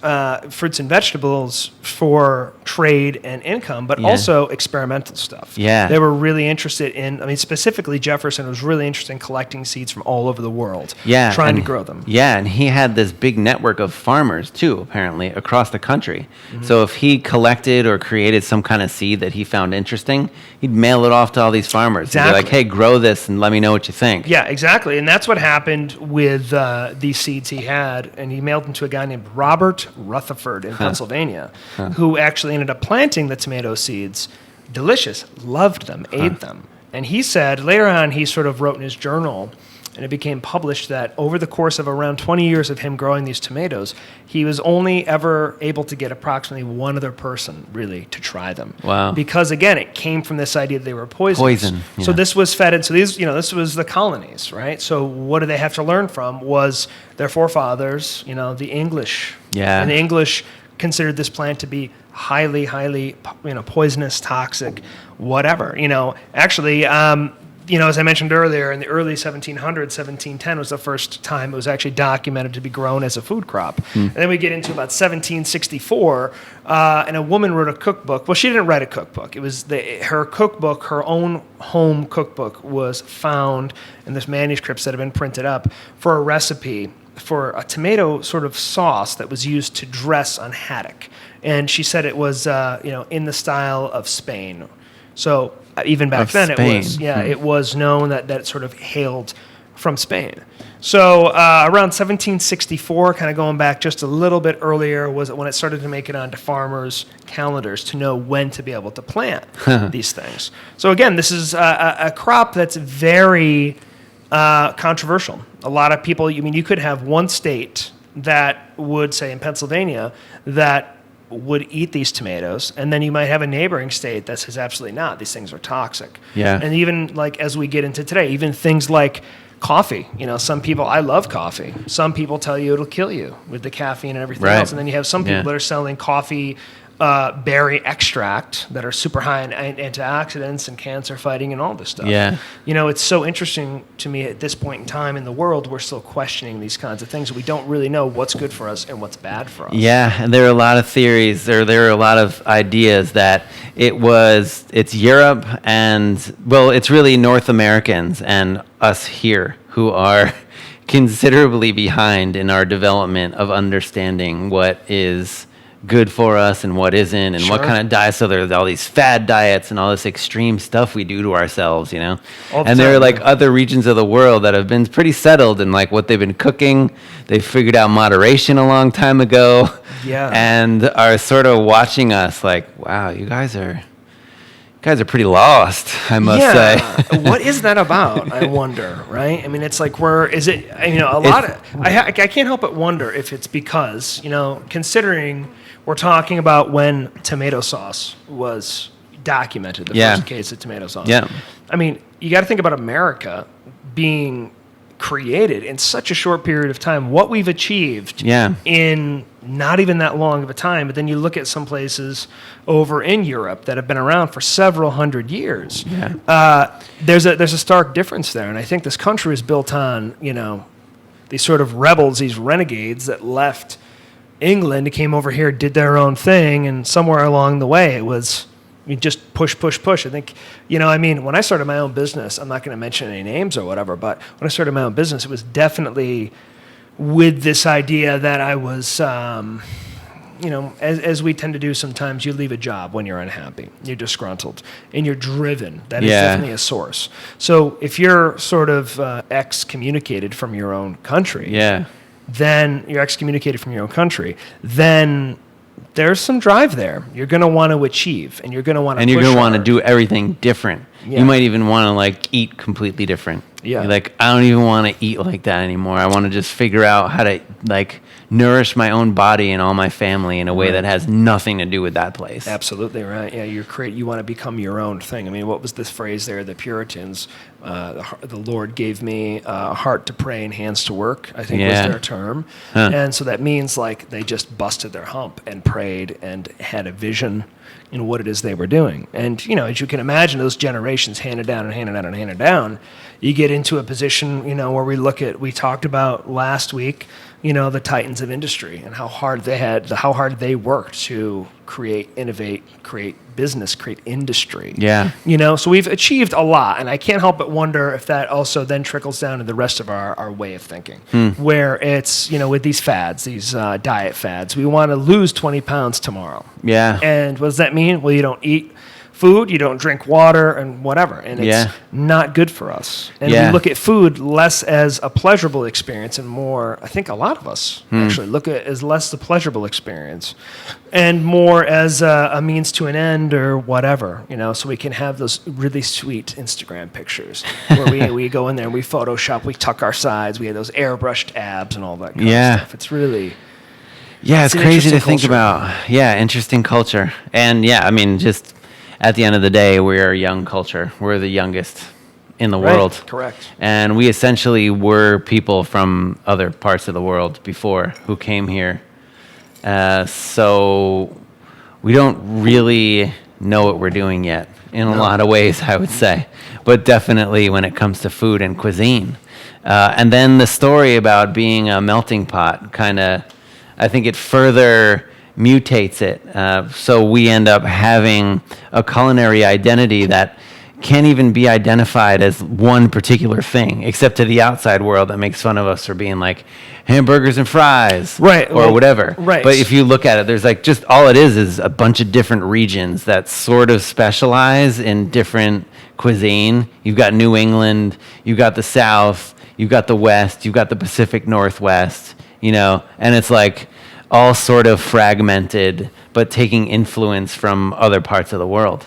Speaker 1: fruits and vegetables for trade and income, but also experimental stuff.
Speaker 2: Yeah.
Speaker 1: They were really interested in, specifically Jefferson was really interested in collecting seeds from all over the world, trying to grow them.
Speaker 2: Yeah, and he had this big network of farmers, too, apparently, across the country. So if he collected or created some kind of seed that he found interesting, he'd mail it off to all these farmers.
Speaker 1: Exactly.
Speaker 2: He'd be like, hey, grow this and let me know what you think.
Speaker 1: Yeah, exactly. And that's what happened with these seeds he had. And he mailed them to a guy named Robert Rutherford in Pennsylvania, who actually ended up planting the tomato seeds. Delicious. Loved them. Ate them. And he said, later on, he sort of wrote in his journal, and it became published that over the course of around 20 years of him growing these tomatoes, he was only ever able to get approximately one other person, really, to try them.
Speaker 2: Wow.
Speaker 1: Because, again, it came from this idea that they were poisonous.
Speaker 2: Poison,
Speaker 1: So
Speaker 2: yeah.
Speaker 1: this was fed into these, this was the colonies, right? So what did they have to learn from was their forefathers, the English.
Speaker 2: Yeah.
Speaker 1: And the English considered this plant to be highly, highly, poisonous, toxic, whatever. Actually, as I mentioned earlier, in the early 1700s, 1710 was the first time it was actually documented to be grown as a food crop. And then we get into about 1764, and a woman wrote a cookbook. Well, she didn't write a cookbook. It was her cookbook, her own home cookbook, was found in this manuscripts that have been printed up for a recipe for a tomato sort of sauce that was used to dress on haddock. And she said it was, in the style of Spain. So even back
Speaker 2: Of
Speaker 1: then,
Speaker 2: Spain.
Speaker 1: it was known that it sort of hailed from Spain. So around 1764, kind of going back just a little bit earlier, was when it started to make it onto farmers' calendars to know when to be able to plant these things. So again, this is a crop that's very controversial. A lot of people, you could have one state that would, say in Pennsylvania, that would eat these tomatoes, and then you might have a neighboring state that says absolutely not, these things are toxic.
Speaker 2: Yeah.
Speaker 1: And even as we get into today, even things like coffee, some people, I love coffee. Some people tell you it'll kill you with the caffeine and everything
Speaker 2: Right.
Speaker 1: else. And then you have some people
Speaker 2: Yeah.
Speaker 1: that are selling coffee berry extract that are super high in antioxidants and cancer fighting and all this stuff.
Speaker 2: Yeah.
Speaker 1: It's so interesting to me at this point in time in the world, we're still questioning these kinds of things. We don't really know what's good for us and what's bad for us.
Speaker 2: Yeah, and there are a lot of theories. There are a lot of ideas that it's Europe and, well, it's really North Americans and us here who are considerably behind in our development of understanding what is good for us and what isn't, and what
Speaker 1: Sure.
Speaker 2: kind of diet. So there's all these fad diets and all this extreme stuff we do to ourselves,
Speaker 1: All the
Speaker 2: and there are
Speaker 1: time, yeah.
Speaker 2: other regions of the world that have been pretty settled in what they've been cooking. They figured out moderation a long time ago,
Speaker 1: Yeah.
Speaker 2: and are sort of watching us wow, you guys are guys are pretty lost, I must say.
Speaker 1: What is that about? I wonder, right? I mean, it's like a lot of, I can't help but wonder if it's because, considering we're talking about when tomato sauce was documented, the first case of tomato sauce.
Speaker 2: Yeah.
Speaker 1: I mean, you got to think about America being created in such a short period of time, what we've achieved in not even that long of a time. But then you look at some places over in Europe that have been around for several hundred years. There's a stark difference there. And I think this country is built on, these sort of rebels, these renegades that left England, came over here, did their own thing, and somewhere along the way it was just push. I think, when I started my own business, I'm not going to mention any names or whatever, but when I started my own business, it was definitely with this idea that I was, as we tend to do sometimes, you leave a job when you're unhappy, you're disgruntled, and you're driven. That is definitely a source. So if you're sort of excommunicated from your own country, then you're excommunicated from your own country, then there's some drive there. You're going to want to achieve, and you're going to want to push
Speaker 2: you're going to want to
Speaker 1: hard.
Speaker 2: do everything different. You might even want to eat completely different. You're like, I don't even want to eat like that anymore. I want to just figure out how to nourish my own body and all my family in a way that has nothing to do with that place.
Speaker 1: Absolutely right. Yeah, you want to become your own thing. I mean, what was this phrase there? The Puritans, the Lord gave me a heart to pray and hands to work, I think was their term. And so that means they just busted their hump and prayed and had a vision in what it is they were doing. And, as you can imagine, those generations handed down, you get into a position, where we talked about last week, the titans of industry and how hard they worked to innovate, create business, create industry. So we've achieved a lot, and I can't help but wonder if that also then trickles down to the rest of our way of thinking, where it's, with these fads, these diet fads, we want to lose 20 pounds tomorrow. And what does that mean? Well, you don't eat food, you don't drink water, and whatever, and it's not good for us. And we look at food less as a pleasurable experience and more, I think a lot of us actually look at it as less the pleasurable experience and more as a means to an end or whatever, so we can have those really sweet Instagram pictures where we go in there and we Photoshop, we tuck our sides, we have those airbrushed abs and all that kind of stuff. It's really...
Speaker 2: it's crazy to think about. Interesting culture. And just... at the end of the day, we're a young culture. We're the youngest in the world.
Speaker 1: Correct.
Speaker 2: And we essentially were people from other parts of the world before who came here. So we don't really know what we're doing yet in a lot of ways, I would say. But definitely when it comes to food and cuisine. And then the story about being a melting pot I think it further mutates it. So we end up having a culinary identity that can't even be identified as one particular thing, except to the outside world that makes fun of us for being like hamburgers and fries, or whatever. But if you look at it, there's just all it is a bunch of different regions that sort of specialize in different cuisine. You've got New England, you've got the South, you've got the West, you've got the Pacific Northwest, and it's all sort of fragmented, but taking influence from other parts of the world.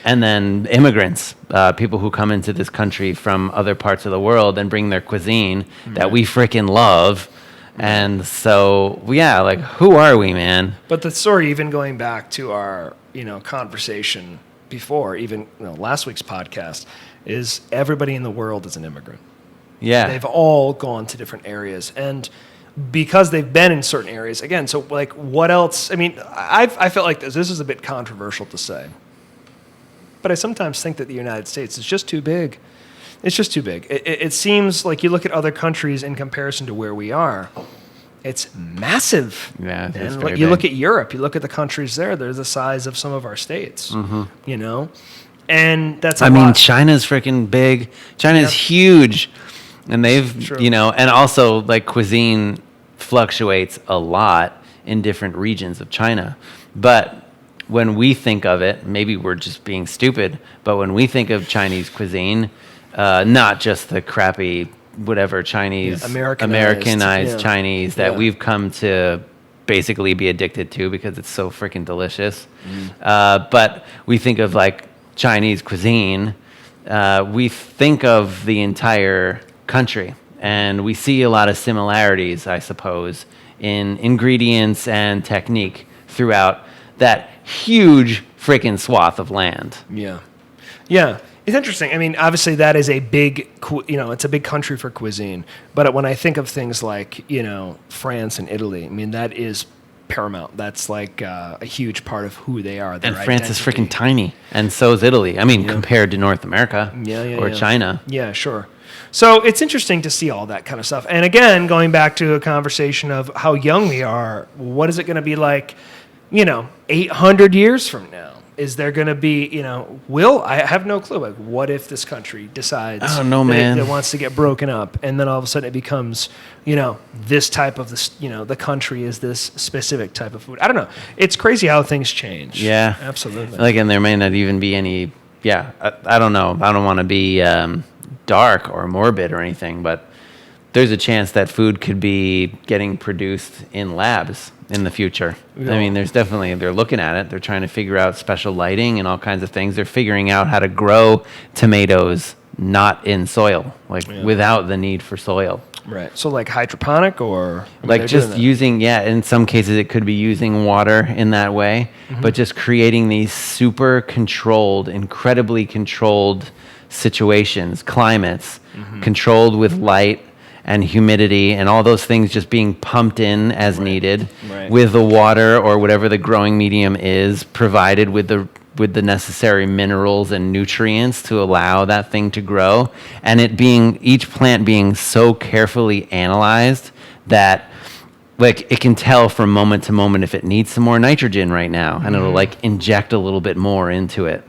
Speaker 2: And then immigrants, people who come into this country from other parts of the world and bring their cuisine that we freaking love. And so, who are we, man?
Speaker 1: But the story, even going back to our, conversation before, even last week's podcast, is everybody in the world is an immigrant. They've all gone to different areas. And because they've been in certain areas, again, so what else? I mean, I felt like this is a bit controversial to say, but I sometimes think that the United States is just too big. It's just too big. It seems like you look at other countries in comparison to where we are, it's massive.
Speaker 2: It's
Speaker 1: very big. Look at Europe, you look at the countries there, they're the size of some of our states, and that's
Speaker 2: China's freaking big. China's huge. And they've, and also cuisine fluctuates a lot in different regions of China. But when we think of it, maybe we're just being stupid, but when we think of Chinese cuisine, not just the crappy, whatever Chinese, Americanized Chinese that we've come to basically be addicted to because it's so freaking delicious. But we think of Chinese cuisine, we think of the entire country, and we see a lot of similarities, I suppose, in ingredients and technique throughout that huge freaking swath of land.
Speaker 1: Yeah. Yeah. It's interesting. I mean, obviously that is a big, it's a big country for cuisine. But when I think of things like, France and Italy, I mean, that is paramount. That's like a huge part of who they are.
Speaker 2: And France is freaking tiny, and so is Italy. I mean, compared to North America or China.
Speaker 1: Yeah, sure. So it's interesting to see all that kind of stuff. And again, going back to a conversation of how young we are, what is it going to be like, 800 years from now? Is there going to be, I have no clue. Like, what if this country decides that it wants to get broken up, and then all of a sudden it becomes, this type of this, the country is this specific type of food. I don't know. It's crazy how things change.
Speaker 2: Yeah,
Speaker 1: absolutely.
Speaker 2: Like, and there may not even be any. Yeah, I don't know. I don't want to be dark or morbid or anything, but there's a chance that food could be getting produced in labs in the future. Yeah. I mean, they're looking at it. They're trying to figure out special lighting and all kinds of things. They're figuring out how to grow tomatoes not in soil, without the need for soil.
Speaker 1: Right. So like hydroponic or?
Speaker 2: Like just using, in some cases it could be using water in that way, but just creating these super controlled, incredibly controlled situations, climates, controlled with light and humidity and all those things just being pumped in as needed, with the water or whatever the growing medium is provided with the necessary minerals and nutrients to allow that thing to grow, and each plant being so carefully analyzed that it can tell from moment to moment if it needs some more nitrogen right now, and it'll inject a little bit more into it.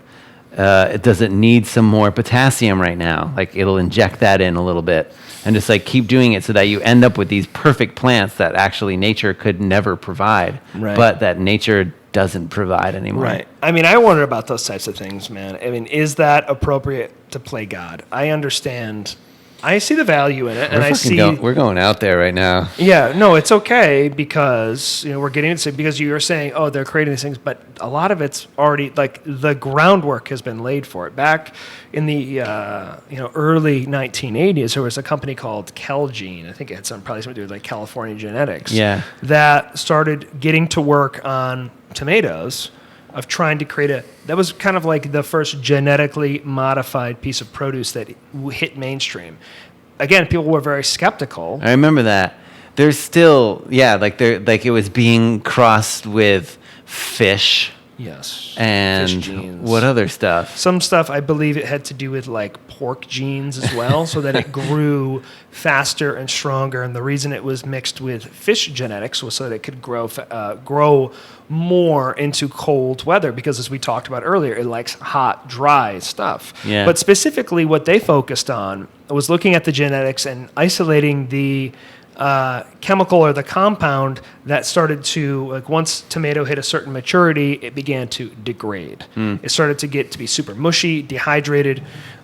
Speaker 2: It doesn't need some more potassium right now. It'll inject that in a little bit and just keep doing it so that you end up with these perfect plants that actually nature could never provide, but that nature doesn't provide anymore.
Speaker 1: Right. I mean, I wonder about those types of things, man. I mean, is that appropriate to play God? I understand. I see the value in it,
Speaker 2: we're going out there right now.
Speaker 1: Yeah, no, it's okay because we're getting into because you were saying, they're creating these things, but a lot of it's already the groundwork has been laid for it. Back in the early 1980s, there was a company called Celgene. I think it had probably something to do with California genetics.
Speaker 2: Yeah.
Speaker 1: That started getting to work on tomatoes. Of trying to create that was kind of like the first genetically modified piece of produce that hit mainstream. Again, people were very skeptical.
Speaker 2: I remember that. There's still, it was being crossed with fish.
Speaker 1: Yes.
Speaker 2: And
Speaker 1: fish genes.
Speaker 2: What other stuff?
Speaker 1: Some stuff, I believe it had to do with pork genes as well, so that it grew faster and stronger. And the reason it was mixed with fish genetics was so that it could grow more into cold weather, because as we talked about earlier, it likes hot, dry stuff.
Speaker 2: Yeah.
Speaker 1: But specifically what they focused on was looking at the genetics and isolating the chemical or the compound that started to, once tomato hit a certain maturity, it began to degrade. It started to get to be super mushy, dehydrated.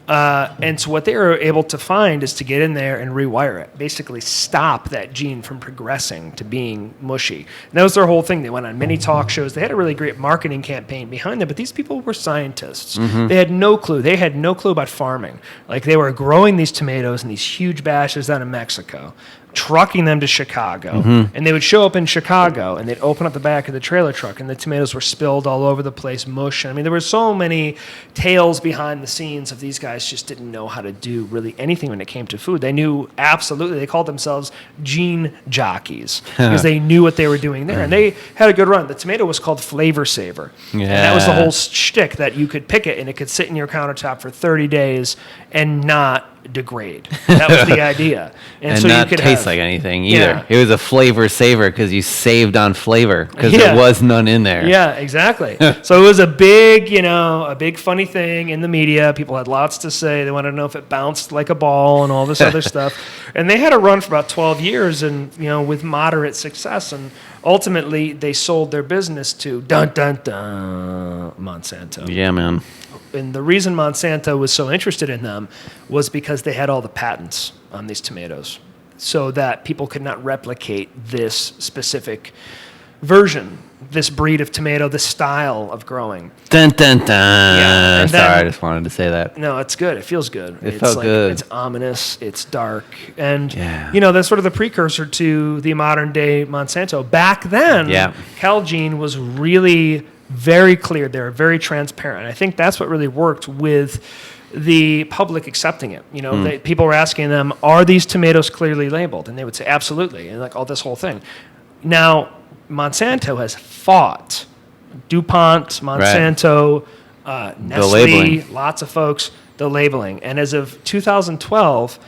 Speaker 1: And so what they were able to find is to get in there and rewire it, basically stop that gene from progressing to being mushy. And that was their whole thing. They went on many talk shows. They had a really great marketing campaign behind them, but these people were scientists. They had no clue. They had no clue about farming. They were growing these tomatoes in these huge batches down in Mexico, trucking them to Chicago, and they would show up in Chicago, and they'd open up the back of the trailer truck, and the tomatoes were spilled all over the place, mush. I mean, there were so many tales behind the scenes of these guys just didn't know how to do really anything when it came to food. They knew absolutely. They called themselves gene jockeys because they knew what they were doing there, and they had a good run. The tomato was called Flavor Saver, and that was the whole shtick, that you could pick it, and it could sit in your countertop for 30 days and not degrade. That was the idea.
Speaker 2: And
Speaker 1: so
Speaker 2: not
Speaker 1: you could
Speaker 2: taste like anything either.
Speaker 1: Yeah.
Speaker 2: It was a flavor saver because you saved on flavor because there was none in there.
Speaker 1: Yeah, exactly. So it was a big funny thing in the media. People had lots to say. They wanted to know if it bounced like a ball and all this other stuff. And they had a run for about 12 years and, with moderate success. And ultimately they sold their business to Monsanto.
Speaker 2: Yeah, man.
Speaker 1: And the reason Monsanto was so interested in them was because they had all the patents on these tomatoes, so that people could not replicate this specific version, this breed of tomato, this style of growing.
Speaker 2: Dun, dun, dun.
Speaker 1: Yeah, and
Speaker 2: Sorry,
Speaker 1: then-
Speaker 2: I just wanted to say that.
Speaker 1: No, it's good. It feels good.
Speaker 2: It felt good.
Speaker 1: It's ominous. It's dark. And,
Speaker 2: Yeah.
Speaker 1: that's sort of the precursor to the modern day Monsanto. Back then,
Speaker 2: Yeah.
Speaker 1: Celgene was really very clear. They were very transparent. I think that's what really worked with the public accepting it. People were asking them, are these tomatoes clearly labeled? And they would say, absolutely. And like, this whole thing. Now, Monsanto has fought DuPont, Monsanto, Nestle,
Speaker 2: labeling.
Speaker 1: lots of folks, the labeling. And as of 2012,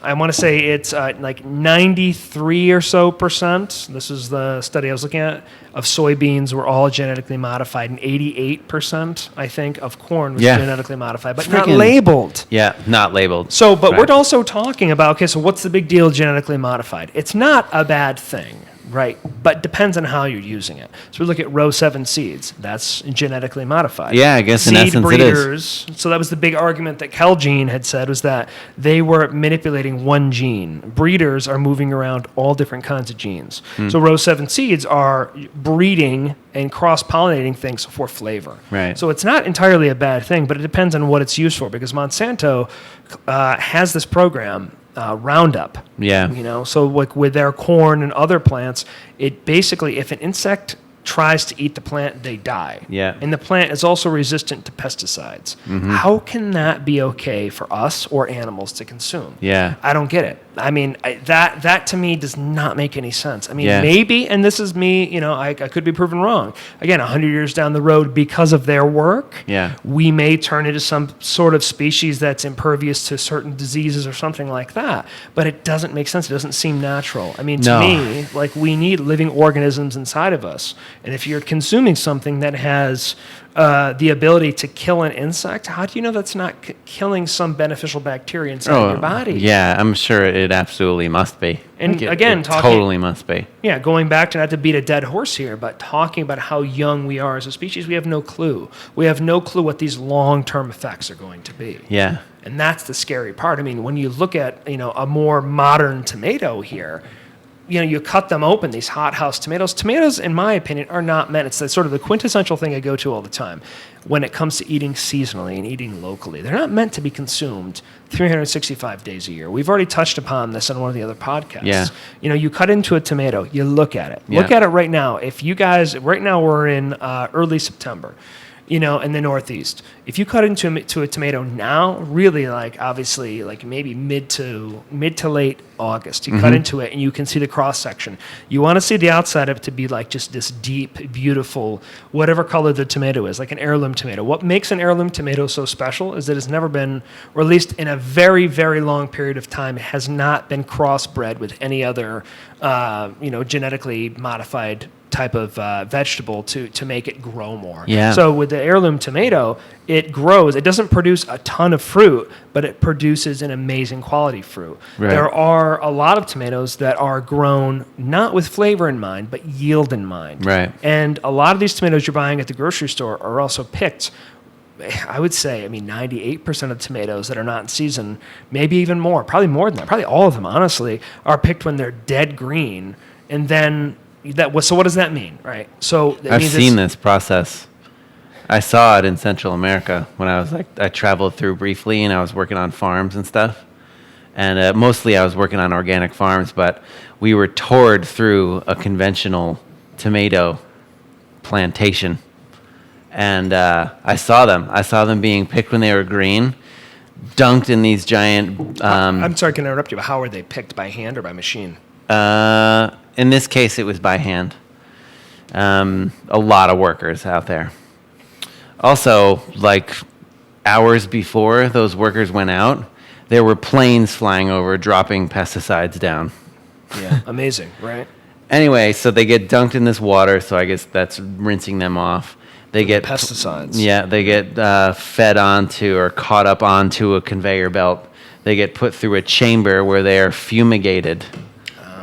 Speaker 1: I want to say it's like 93 or so percent. This is the study I was looking at of soybeans were all genetically modified, and 88%, I think, of corn was genetically modified, but not labeled.
Speaker 2: Yeah, not labeled.
Speaker 1: So, but
Speaker 2: Right.
Speaker 1: we're also talking about, okay, so what's the big deal genetically modified? It's not a bad thing, right? But depends on how you're using it. So we look at row 7 seeds. That's genetically modified.
Speaker 2: Yeah, I guess in
Speaker 1: Seed
Speaker 2: essence
Speaker 1: breeders, so that was the big argument that Celgene had said, was that they were manipulating one gene. Breeders are moving around all different kinds of genes. So row 7 seeds are breeding and cross-pollinating things for flavor.
Speaker 2: Right.
Speaker 1: So it's not entirely a bad thing, but it depends on what it's used for, because Monsanto has this program, Roundup.
Speaker 2: Yeah.
Speaker 1: So like with their corn and other plants, it basically, if an insect tries to eat the plant, they die.
Speaker 2: Yeah.
Speaker 1: And the plant is also resistant to pesticides. How can that be okay for us or animals to consume?
Speaker 2: Yeah.
Speaker 1: I don't get it. I mean, that to me does not make any sense. I mean,
Speaker 2: Yeah.
Speaker 1: maybe, and this is me, I could be proven wrong. Again, 100 years down the road, because of their work,
Speaker 2: Yeah.
Speaker 1: we may turn into some sort of species that's impervious to certain diseases or something like that. But it doesn't make sense. It doesn't seem natural. I mean, to
Speaker 2: No.
Speaker 1: me, like, we need living organisms inside of us. And if you're consuming something that has the ability to kill an insect, how do you know that's not killing some beneficial bacteria inside your body?
Speaker 2: Yeah, I'm sure it absolutely must be.
Speaker 1: And
Speaker 2: Like,
Speaker 1: again,
Speaker 2: it
Speaker 1: talking-
Speaker 2: totally must be.
Speaker 1: Yeah, going back to, not to beat a dead horse here, but talking about how young we are as a species, we have no clue. We have no clue what these long-term effects are going to be.
Speaker 2: Yeah.
Speaker 1: And that's the scary part. I mean, when you look at, a more modern tomato here, you cut them open, these hothouse tomatoes. Tomatoes, in my opinion, are not meant. It's sort of the quintessential thing I go to all the time when it comes to eating seasonally and eating locally. They're not meant to be consumed 365 days a year. We've already touched upon this on one of the other podcasts.
Speaker 2: Yeah.
Speaker 1: You cut into a tomato, you look at it.
Speaker 2: Yeah.
Speaker 1: Look at it right now. If you guys, right now we're in early September. In the Northeast. If you cut into a tomato now, really, like, obviously, like maybe mid to late August, you cut into it and you can see the cross section. You want to see the outside of it to be like just this deep, beautiful, whatever color the tomato is, like an heirloom tomato. What makes an heirloom tomato so special is that it's never been, or at least in a very, very long period of time, it has not been crossbred with any other, genetically modified type of vegetable to make it grow more.
Speaker 2: Yeah.
Speaker 1: So with the heirloom tomato, it grows. It doesn't produce a ton of fruit, but it produces an amazing quality fruit.
Speaker 2: Right.
Speaker 1: There are a lot of tomatoes that are grown not with flavor in mind, but yield in mind.
Speaker 2: Right.
Speaker 1: And a lot of these tomatoes you're buying at the grocery store are also picked, I would say, 98% of tomatoes that are not in season, maybe even more, probably more than that, probably all of them, honestly, are picked when they're dead green. And then so what does that mean, right? So that
Speaker 2: I've
Speaker 1: means
Speaker 2: seen this process. I saw it in Central America when I traveled through briefly, and I was working on farms and stuff. And mostly I was working on organic farms, but we were toured through a conventional tomato plantation. And I saw them. I saw them being picked when they were green, dunked in these giant...
Speaker 1: I'm sorry, can I interrupt you, but how are they picked, by hand or by machine?
Speaker 2: In this case, it was by hand. A lot of workers out there. Also, like hours before those workers went out, there were planes flying over, dropping pesticides down.
Speaker 1: Yeah, amazing, right?
Speaker 2: Anyway, so they get dunked in this water, so I guess that's rinsing them off. They get
Speaker 1: pesticides.
Speaker 2: Yeah, they get fed onto or caught up onto a conveyor belt. They get put through a chamber where they are fumigated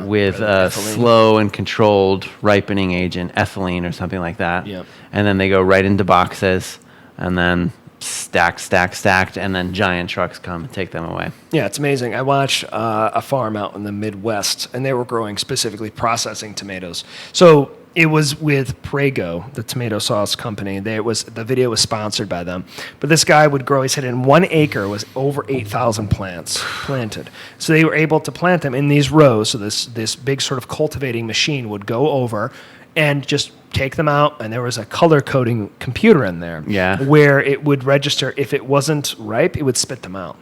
Speaker 2: with a slow and controlled ripening agent, ethylene or something like that.
Speaker 1: Yep.
Speaker 2: And then they go right into boxes, and then stacked, and then giant trucks come and take them away.
Speaker 1: Yeah, it's amazing. I watched a farm out in the Midwest, and they were growing specifically processing tomatoes. So it was with Prego, the tomato sauce company. The video was sponsored by them. But this guy would grow, he said in 1 acre was over 8,000 plants planted. So they were able to plant them in these rows. So this big sort of cultivating machine would go over and just take them out, and there was a color coding computer in there where it would register if it wasn't ripe, it would spit them out.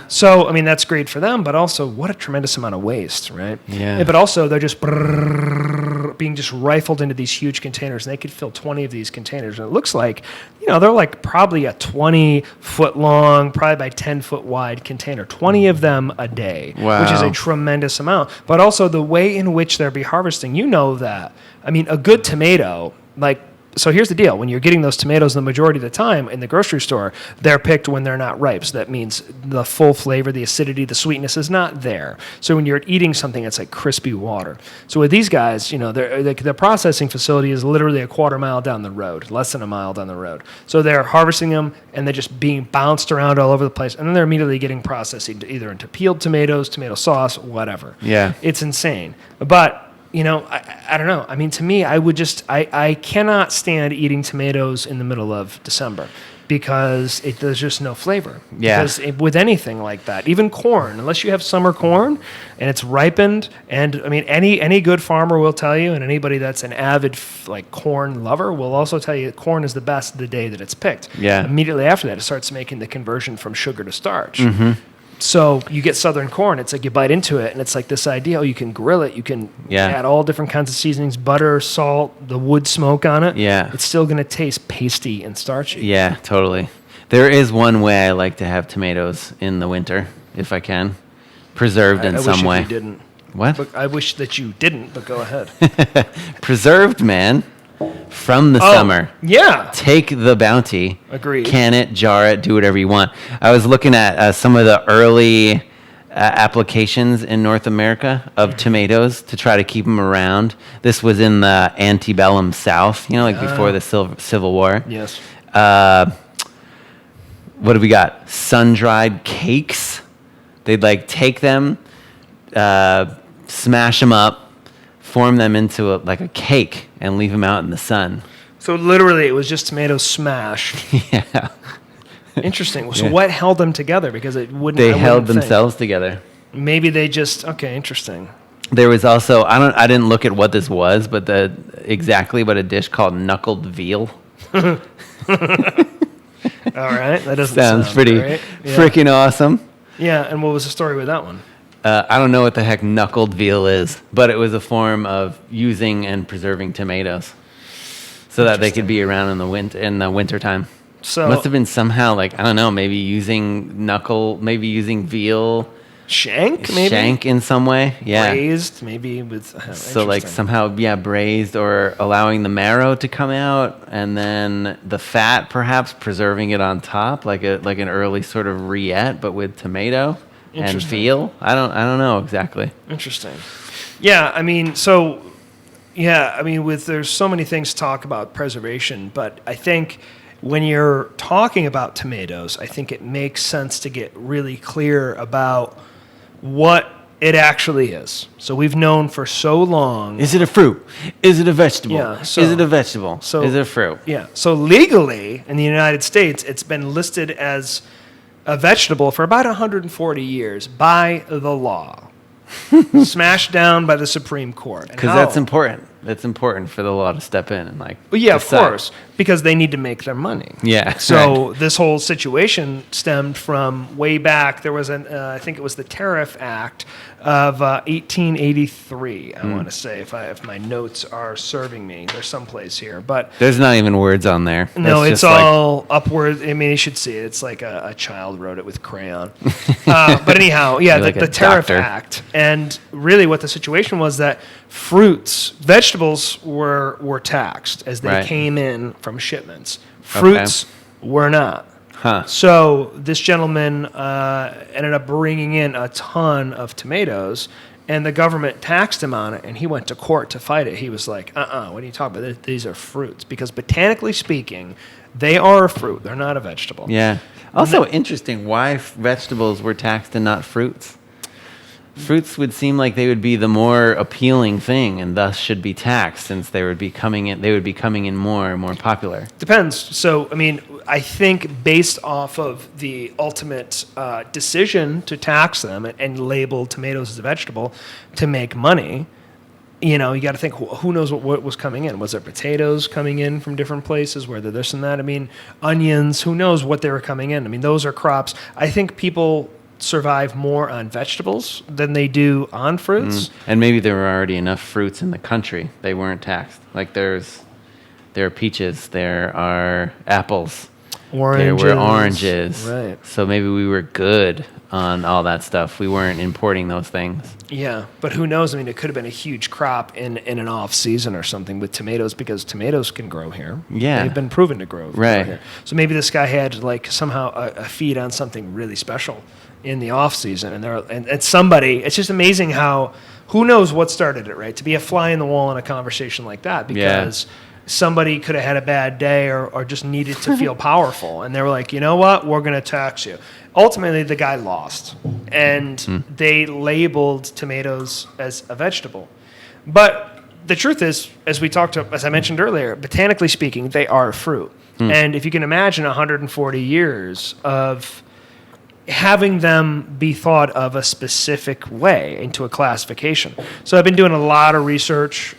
Speaker 1: So, I mean, that's great for them, but also what a tremendous amount of waste, right?
Speaker 2: Yeah.
Speaker 1: But also they're just being just rifled into these huge containers, and they could fill 20 of these containers. And it looks like, they're like probably a 20-foot long, probably by 10-foot wide container, 20 of them a day, which is a tremendous amount. But also the way in which they're be harvesting, that. I mean, a good tomato, so here's the deal. When you're getting those tomatoes the majority of the time in the grocery store, they're picked when they're not ripe. So that means the full flavor, the acidity, the sweetness is not there. So when you're eating something, it's like crispy water. So with these guys, the processing facility is literally a quarter mile down the road, less than a mile down the road. So they're harvesting them, and they're just being bounced around all over the place. And then they're immediately getting processed either into peeled tomatoes, tomato sauce, whatever.
Speaker 2: Yeah.
Speaker 1: It's insane. But I don't know. I mean, to me, I cannot stand eating tomatoes in the middle of December because there's just no flavor.
Speaker 2: Yeah.
Speaker 1: Because with anything like that, even corn, unless you have summer corn and it's ripened, and I mean, any good farmer will tell you, and anybody that's an avid corn lover will also tell you corn is the best the day that it's picked.
Speaker 2: Yeah.
Speaker 1: Immediately after that, it starts making the conversion from sugar to starch.
Speaker 2: Mm-hmm.
Speaker 1: So you get southern corn. It's like you bite into it, and it's like this idea: you can grill it, you can add all different kinds of seasonings, butter, salt, the wood smoke on it.
Speaker 2: Yeah,
Speaker 1: it's still going to taste pasty and starchy.
Speaker 2: Yeah, totally. There is one way I like to have tomatoes in the winter, if I can, preserved in some way.
Speaker 1: I wish you didn't.
Speaker 2: What?
Speaker 1: But I wish that you didn't. But go ahead.
Speaker 2: Preserved, man. From the summer.
Speaker 1: Yeah.
Speaker 2: Take the bounty.
Speaker 1: Agreed.
Speaker 2: Can it, jar it, do whatever you want. I was looking at some of the early applications in North America of tomatoes to try to keep them around. This was in the antebellum South, before the Civil War.
Speaker 1: Yes.
Speaker 2: What do we got? Sun-dried cakes. They'd take them, smash them up, form them into a cake, and leave them out in the sun.
Speaker 1: So literally, it was just tomatoes smashed.
Speaker 2: Yeah.
Speaker 1: Interesting. So what held them together? Because it wouldn't.
Speaker 2: They held themselves together.
Speaker 1: Maybe they just. Okay, interesting.
Speaker 2: There was also I didn't look at what this was, but a dish called knuckled veal.
Speaker 1: All right, that doesn't
Speaker 2: sounds pretty freaking awesome.
Speaker 1: Yeah, and what was the story with that one?
Speaker 2: I don't know what the heck knuckled veal is, but it was a form of using and preserving tomatoes so that they could be around in the winter time. So must have been somehow maybe using veal
Speaker 1: shank
Speaker 2: in some way. Yeah.
Speaker 1: Braised maybe with
Speaker 2: so somehow braised, or allowing the marrow to come out, and then the fat perhaps preserving it on top like an early sort of rillette but with tomato. And veal? I don't know exactly.
Speaker 1: Interesting. Yeah, there's so many things to talk about preservation, but I think when you're talking about tomatoes, I think it makes sense to get really clear about what it actually is. So we've known for so long.
Speaker 2: Is it a fruit? Is it a vegetable?
Speaker 1: Yeah.
Speaker 2: Is it a vegetable? Is it a fruit?
Speaker 1: Yeah. So legally in the United States, it's been listed as a vegetable for about 140 years by the law, smashed down by the Supreme Court.
Speaker 2: Because that's important. That's important for the law to step in and
Speaker 1: of course, because they need to make their money.
Speaker 2: Yeah.
Speaker 1: So this whole situation stemmed from way back. There was I think it was the Tariff Act of 1883. I want to say, if my notes are serving me, they're someplace here, but
Speaker 2: there's not even words on there.
Speaker 1: No, it's all upward. I mean, you should see it. It's like a child wrote it with crayon. But anyhow, yeah, the Tariff Act, and really what the situation was that vegetables were taxed as they came in from shipments. Fruits were not.
Speaker 2: Huh.
Speaker 1: So this gentleman ended up bringing in a ton of tomatoes and the government taxed him on it, and he went to court to fight it. He was like, what are you talking about? These are fruits. Because botanically speaking, they are a fruit. They're not a vegetable.
Speaker 2: Yeah. Also interesting why vegetables were taxed and not fruits. Fruits would seem like they would be the more appealing thing, and thus should be taxed, since they would be coming in more and more popular.
Speaker 1: Depends. So, I mean, I think based off of the ultimate decision to tax them and label tomatoes as a vegetable to make money, you got to think, who knows what was coming in? Was there potatoes coming in from different places? Were there this and that? I mean, onions, who knows what they were coming in? I mean, those are crops. I think people survive more on vegetables than they do on fruits.
Speaker 2: And maybe there were already enough fruits in the country. They weren't taxed. Like there are peaches, there are apples,
Speaker 1: Oranges.
Speaker 2: there were oranges.
Speaker 1: Right.
Speaker 2: So maybe we were good on all that stuff. We weren't importing those things.
Speaker 1: Yeah, but who knows? I mean, it could have been a huge crop in an off season or something with tomatoes, because tomatoes can grow here.
Speaker 2: Yeah.
Speaker 1: They've been proven to grow
Speaker 2: Right.
Speaker 1: here. So maybe this guy had like somehow a feed on something really special in the off season, and somebody. It's just amazing how, who knows what started it, right? To be a fly in the wall in a conversation like that, because somebody could have had a bad day or just needed to feel powerful, and they were like, you know what, we're going to tax you. Ultimately, the guy lost, and they labeled tomatoes as a vegetable. But the truth is, as I mentioned earlier, botanically speaking, they are a fruit. And if you can imagine 140 years of having them be thought of a specific way into a classification. So I've been doing a lot of research,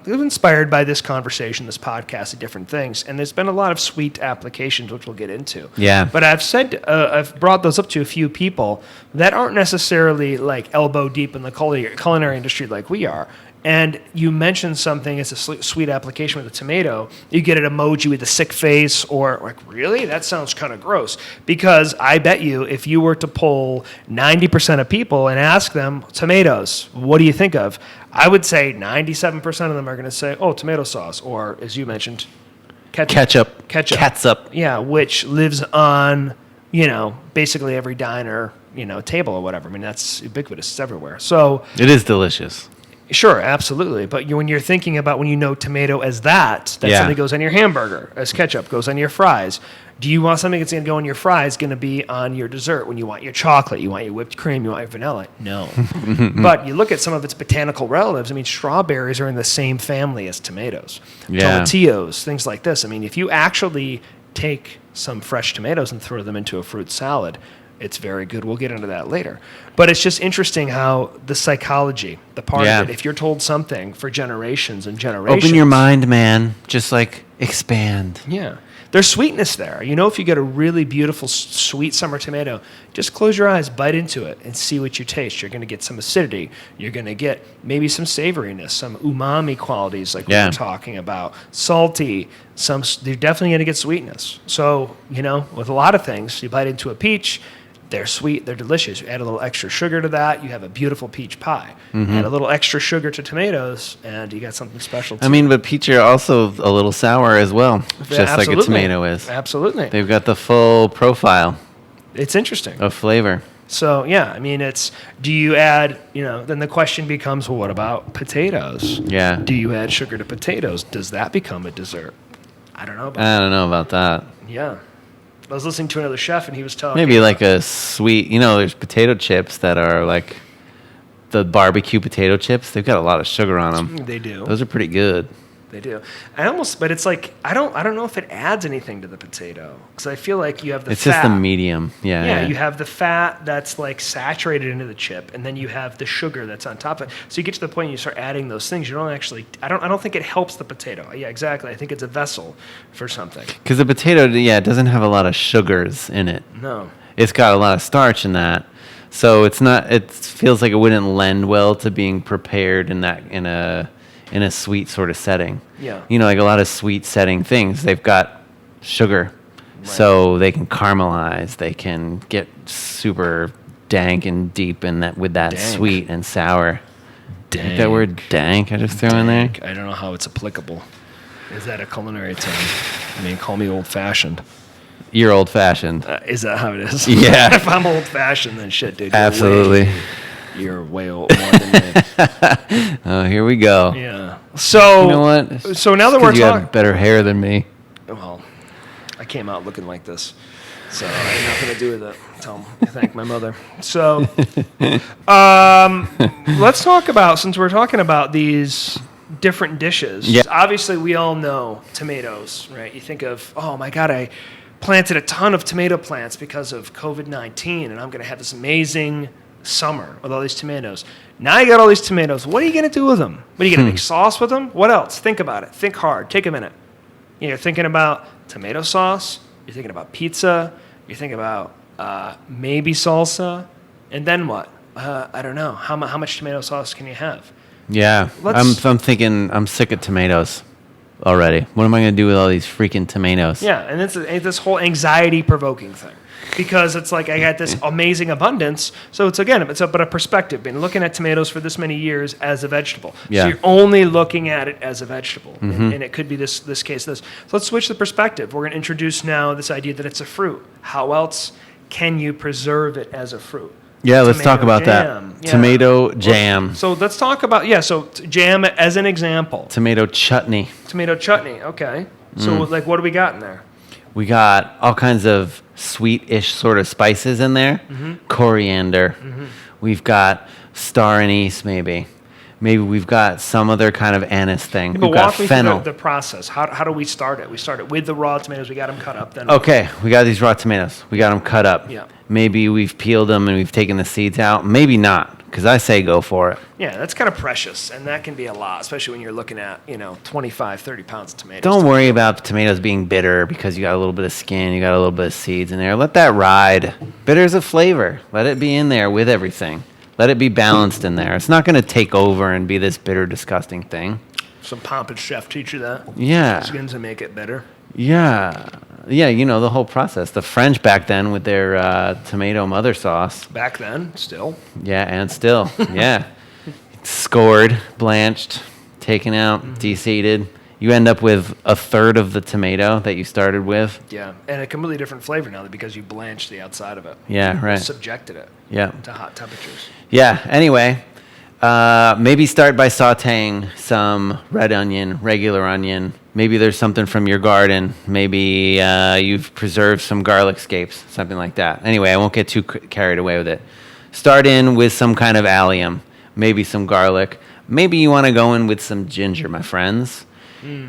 Speaker 1: inspired by this conversation, this podcast, and different things. And there's been a lot of sweet applications, which we'll get into.
Speaker 2: Yeah.
Speaker 1: But I've brought those up to a few people that aren't necessarily like elbow deep in the culinary industry like we are. And you mentioned something as a sweet application with a tomato, you get an emoji with a sick face, or like, really? That sounds kind of gross. Because I bet you if you were to poll 90% of people and ask them, tomatoes, what do you think of? I would say 97% of them are going to say, oh, tomato sauce, or as you mentioned, ketchup.
Speaker 2: Catsup.
Speaker 1: Yeah, which lives on, basically every diner, table or whatever. I mean, that's ubiquitous. It's everywhere. So
Speaker 2: It is delicious.
Speaker 1: sure, absolutely. But when you're thinking about when you know tomato as that something goes on your hamburger, as ketchup goes on your fries. Do you want something that's going to go on your fries going to be on your dessert when you want your chocolate, you want your whipped cream, you want your vanilla? No. But you look at some of its botanical relatives. I mean, strawberries are in the same family as tomatoes.
Speaker 2: Yeah.
Speaker 1: Tomatillos, things like this. I mean, if you actually take some fresh tomatoes and throw them into a fruit salad, it's very good. We'll get into that later. But it's just interesting how the psychology, the part of it, if you're told something for generations and generations.
Speaker 2: Open your mind, man. Just like expand.
Speaker 1: Yeah. There's sweetness there. If you get a really beautiful, sweet summer tomato, just close your eyes, bite into it, and see what you taste. You're going to get some acidity. You're going to get maybe some savoriness, some umami qualities like we were talking about. Salty. You're definitely going to get sweetness. So, with a lot of things, you bite into a peach, they're sweet, they're delicious. You add a little extra sugar to that, you have a beautiful peach pie. Add a little extra sugar to tomatoes, and you got something special too.
Speaker 2: I mean, but peach are also a little sour as well, just like a tomato is.
Speaker 1: Absolutely.
Speaker 2: They've got the full profile
Speaker 1: It's interesting.
Speaker 2: of flavor.
Speaker 1: So, yeah, I mean, do you add, then the question becomes, well, what about potatoes?
Speaker 2: Yeah.
Speaker 1: Do you add sugar to potatoes? Does that become a dessert? I don't know about
Speaker 2: I don't know about that.
Speaker 1: Yeah. I was listening to another chef, and he was talking.
Speaker 2: Maybe like a sweet, there's potato chips that are like the barbecue potato chips. They've got a lot of sugar on them.
Speaker 1: They do.
Speaker 2: Those are pretty good.
Speaker 1: They do. But it's like, I don't know if it adds anything to the potato, because I feel like you have the fat.
Speaker 2: It's just the medium. Yeah.
Speaker 1: You have the fat that's like saturated into the chip, and then you have the sugar that's on top of it. So you get to the point you start adding those things. You don't actually. I don't think it helps the potato. Yeah, exactly. I think it's a vessel for something.
Speaker 2: Because the potato, it doesn't have a lot of sugars in it.
Speaker 1: No.
Speaker 2: It's got a lot of starch in that. So it's not. It feels like it wouldn't lend well to being prepared in a sweet sort of setting.
Speaker 1: Yeah.
Speaker 2: Like a lot of sweet setting things, they've got sugar. Right. So they can caramelize, they can get super dank and deep in that with that sweet and sour.
Speaker 1: Dank.
Speaker 2: That word dank I just threw in there.
Speaker 1: I don't know how it's applicable. Is that a culinary term? I mean, call me old-fashioned.
Speaker 2: You're old-fashioned.
Speaker 1: Is that how it is?
Speaker 2: Yeah.
Speaker 1: If I'm old-fashioned, then shit, dude.
Speaker 2: Absolutely.
Speaker 1: You're way more than me.
Speaker 2: Oh, here we go.
Speaker 1: Yeah. So
Speaker 2: You know what?
Speaker 1: So now that we're
Speaker 2: you have
Speaker 1: talking,
Speaker 2: better hair than me.
Speaker 1: well, I came out looking like this, so I had nothing to do with it. Thank my mother. So, let's talk about, since we're talking about these different dishes.
Speaker 2: Yeah.
Speaker 1: Obviously, we all know tomatoes, right? You think of, oh my God, I planted a ton of tomato plants because of COVID-19, and I'm going to have this amazing summer with all these tomatoes. Now you got all these tomatoes. What are you going to do with them? What are you going to make sauce with them? What else? Think about it. Think hard. Take a minute. You're thinking about tomato sauce. You're thinking about pizza. You're thinking about maybe salsa. And then what? I don't know. How much tomato sauce can you have?
Speaker 2: Yeah, I'm thinking I'm sick of tomatoes already. What am I going to do with all these freaking tomatoes?
Speaker 1: Yeah, and it's this whole anxiety-provoking thing. Because it's like I got this amazing abundance. So it's, again, it's but a perspective. Been looking at tomatoes for this many years as a vegetable.
Speaker 2: Yeah.
Speaker 1: So you're only looking at it as a vegetable. And it could be this case, this. So let's switch the perspective. We're going to introduce now this idea that it's a fruit. How else can you preserve it as a fruit?
Speaker 2: Yeah, let's talk about
Speaker 1: jam.
Speaker 2: that. Yeah. Tomato jam.
Speaker 1: So let's talk about, jam as an example.
Speaker 2: Tomato chutney.
Speaker 1: Tomato chutney, okay. So like what do we got in there?
Speaker 2: We got all kinds of sweet-ish sort of spices in there. Coriander. We've got star anise, maybe. Maybe we've got some other kind of anise thing.
Speaker 1: But
Speaker 2: We've got
Speaker 1: walk me
Speaker 2: fennel.
Speaker 1: through the process. How do we start it? We start it with the raw tomatoes. We got them cut up. Then
Speaker 2: Okay, we got these raw tomatoes. We got them cut up.
Speaker 1: Yeah.
Speaker 2: Maybe we've peeled them and we've taken the seeds out. Maybe not, because I say go for it.
Speaker 1: Yeah, that's kind of precious, and that can be a lot, especially when you're looking at 25, 30 pounds of tomatoes.
Speaker 2: Don't worry about tomatoes being bitter because you got a little bit of skin, you got a little bit of seeds in there. Let that ride. Bitter's a flavor. Let it be in there with everything. Let it be balanced in there. It's not going to take over and be this bitter, disgusting thing.
Speaker 1: Some pompous chef teach you that.
Speaker 2: Yeah.
Speaker 1: Skins to make it better.
Speaker 2: Yeah. Yeah, the whole process. The French back then with their tomato mother sauce.
Speaker 1: Back then, still.
Speaker 2: Yeah, and still. Yeah. Scored, blanched, taken out, de-seeded. You end up with a third of the tomato that you started with.
Speaker 1: Yeah, and a completely different flavor now because you blanched the outside of it.
Speaker 2: Yeah, right.
Speaker 1: Subjected it
Speaker 2: Yeah.
Speaker 1: to hot temperatures.
Speaker 2: Yeah, anyway, maybe start by sauteing some red onion, regular onion. Maybe there's something from your garden. Maybe you've preserved some garlic scapes, something like that. Anyway, I won't get too carried away with it. Start in with some kind of allium, maybe some garlic. Maybe you want to go in with some ginger, my friends.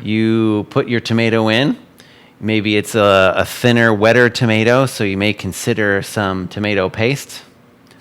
Speaker 2: You put your tomato in. Maybe it's a thinner, wetter tomato, so you may consider some tomato paste.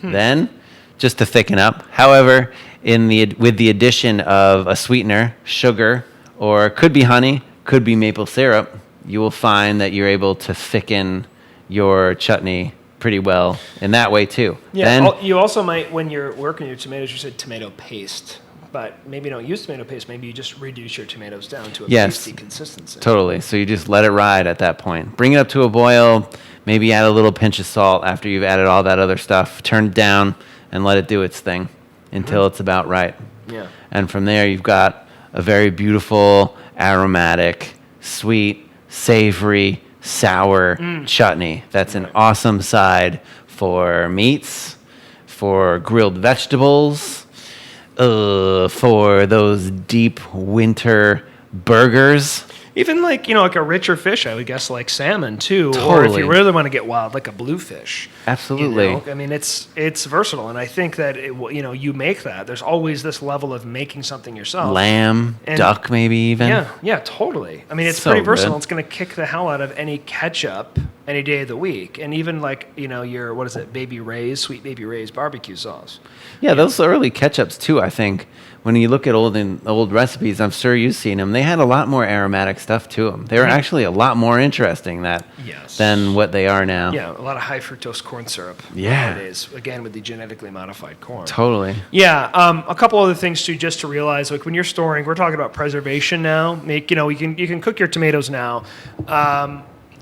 Speaker 2: Then, just to thicken up. However, with the addition of a sweetener, sugar, or it could be honey, could be maple syrup, you will find that you're able to thicken your chutney pretty well in that way too.
Speaker 1: Yeah,
Speaker 2: Then,
Speaker 1: you also might, when you're working your tomatoes, you said tomato paste. But maybe you don't use tomato paste. Maybe you just reduce your tomatoes down to a pasty consistency.
Speaker 2: Totally. So you just let it ride at that point. Bring it up to a boil. Maybe add a little pinch of salt after you've added all that other stuff. Turn it down and let it do its thing until it's about right.
Speaker 1: Yeah.
Speaker 2: And from there, you've got a very beautiful, aromatic, sweet, savory, sour chutney. That's an awesome side for meats, for grilled vegetables, for those deep winter burgers.
Speaker 1: Even like a richer fish, I would guess, like salmon too.
Speaker 2: Totally.
Speaker 1: Or if you really want to get wild, like a bluefish.
Speaker 2: Absolutely.
Speaker 1: I mean, it's versatile, and I think that you make that. There's always this level of making something yourself.
Speaker 2: Lamb, duck, maybe even.
Speaker 1: Yeah, totally. I mean, it's
Speaker 2: So
Speaker 1: pretty versatile.
Speaker 2: good.
Speaker 1: It's going to kick the hell out of any ketchup any day of the week, and even like your sweet Baby Ray's barbecue sauce.
Speaker 2: Yeah, those early ketchups too. I think when you look at old recipes, I'm sure you've seen them. They had a lot more aromatic stuff to them. They were actually a lot more interesting than what they are now.
Speaker 1: Yeah, a lot of high fructose corn syrup nowadays. Again, with the genetically modified corn.
Speaker 2: Totally.
Speaker 1: Yeah, a couple other things too, just to realize. Like when you're storing, we're talking about preservation now. You can cook your tomatoes now.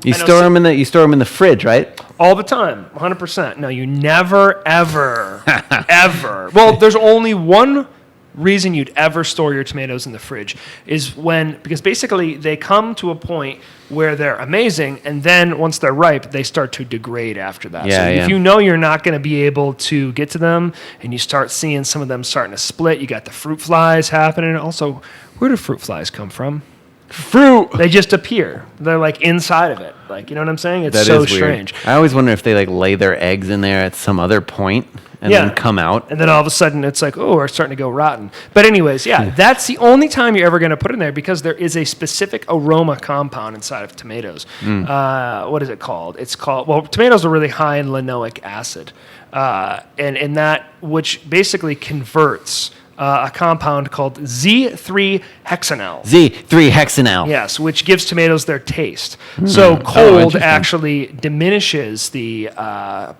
Speaker 2: You store them in the fridge, right?
Speaker 1: All the time, 100%. No, you never, ever, ever. Well, there's only one reason you'd ever store your tomatoes in the fridge is because basically they come to a point where they're amazing, and then once they're ripe, they start to degrade after that.
Speaker 2: Yeah,
Speaker 1: so
Speaker 2: yeah.
Speaker 1: if you know you're not going to be able to get to them, and you start seeing some of them starting to split, you got the fruit flies happening. Also, where do fruit flies come from?
Speaker 2: Fruit.
Speaker 1: They just appear. They're like inside of it. Like, you know what I'm saying? It's
Speaker 2: That
Speaker 1: so
Speaker 2: is weird.
Speaker 1: strange.
Speaker 2: I always wonder if they like lay their eggs in there at some other point and
Speaker 1: Yeah.
Speaker 2: then come out.
Speaker 1: And then all of a sudden it's like, oh, we're starting to go rotten. But anyways, yeah, that's the only time you're ever going to put it in there because there is a specific aroma compound inside of tomatoes. What is it called? Tomatoes are really high in linoleic acid. And that, which basically converts a compound called Z3-hexanal.
Speaker 2: Z3-hexanal.
Speaker 1: Yes, which gives tomatoes their taste. So cold
Speaker 2: interesting.
Speaker 1: actually diminishes the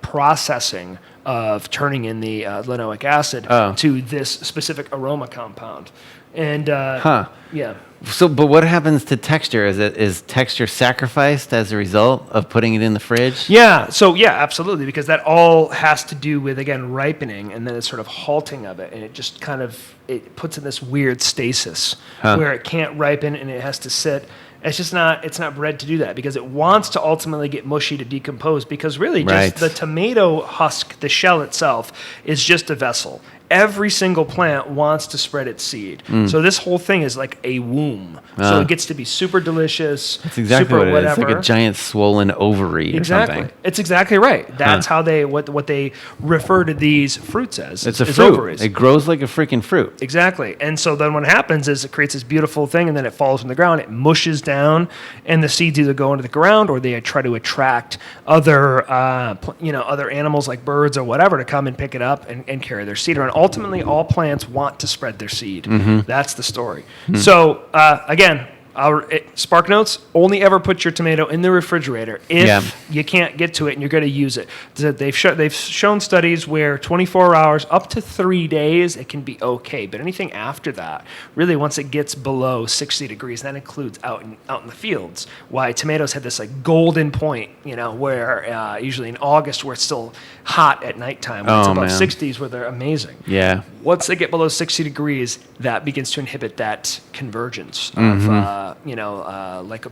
Speaker 1: processing of turning in the linoleic acid to this specific aroma compound. And yeah.
Speaker 2: So, but what happens to texture? Is texture sacrificed as a result of putting it in the fridge?
Speaker 1: Yeah, so yeah, absolutely, because that all has to do with, again, ripening and then it's sort of halting of it, and it just kind of, it puts in this weird stasis where it can't ripen and it has to sit. It's not bred to do that because it wants to ultimately get mushy to decompose because really just the tomato husk, the shell itself, is just a vessel. Every single plant wants to spread its seed. So this whole thing is like a womb. So it gets to be super delicious,
Speaker 2: That's exactly
Speaker 1: super
Speaker 2: what it is.
Speaker 1: whatever.
Speaker 2: It's like a giant swollen ovary or something.
Speaker 1: It's exactly right. That's how what they refer to these fruits as.
Speaker 2: It's a
Speaker 1: is
Speaker 2: fruit.
Speaker 1: ovaries.
Speaker 2: It grows like a freaking fruit.
Speaker 1: Exactly. And so then what happens is it creates this beautiful thing, and then it falls from the ground. It mushes down, and the seeds either go into the ground or they try to attract other other animals like birds or whatever to come and pick it up and carry their seed around. Ultimately, all plants want to spread their seed. That's the story. So again, Spark Notes, only ever put your tomato in the refrigerator if you can't get to it and you're going to use it. They've shown studies where 24 hours up to 3 days it can be okay, but anything after that, really once it gets below 60 degrees, that includes out in the fields. Why tomatoes have this like golden point, where usually in August where it's still hot at nighttime, when it's above 60s where they're amazing.
Speaker 2: Yeah.
Speaker 1: Once they get below 60 degrees, that begins to inhibit that convergence of linoleic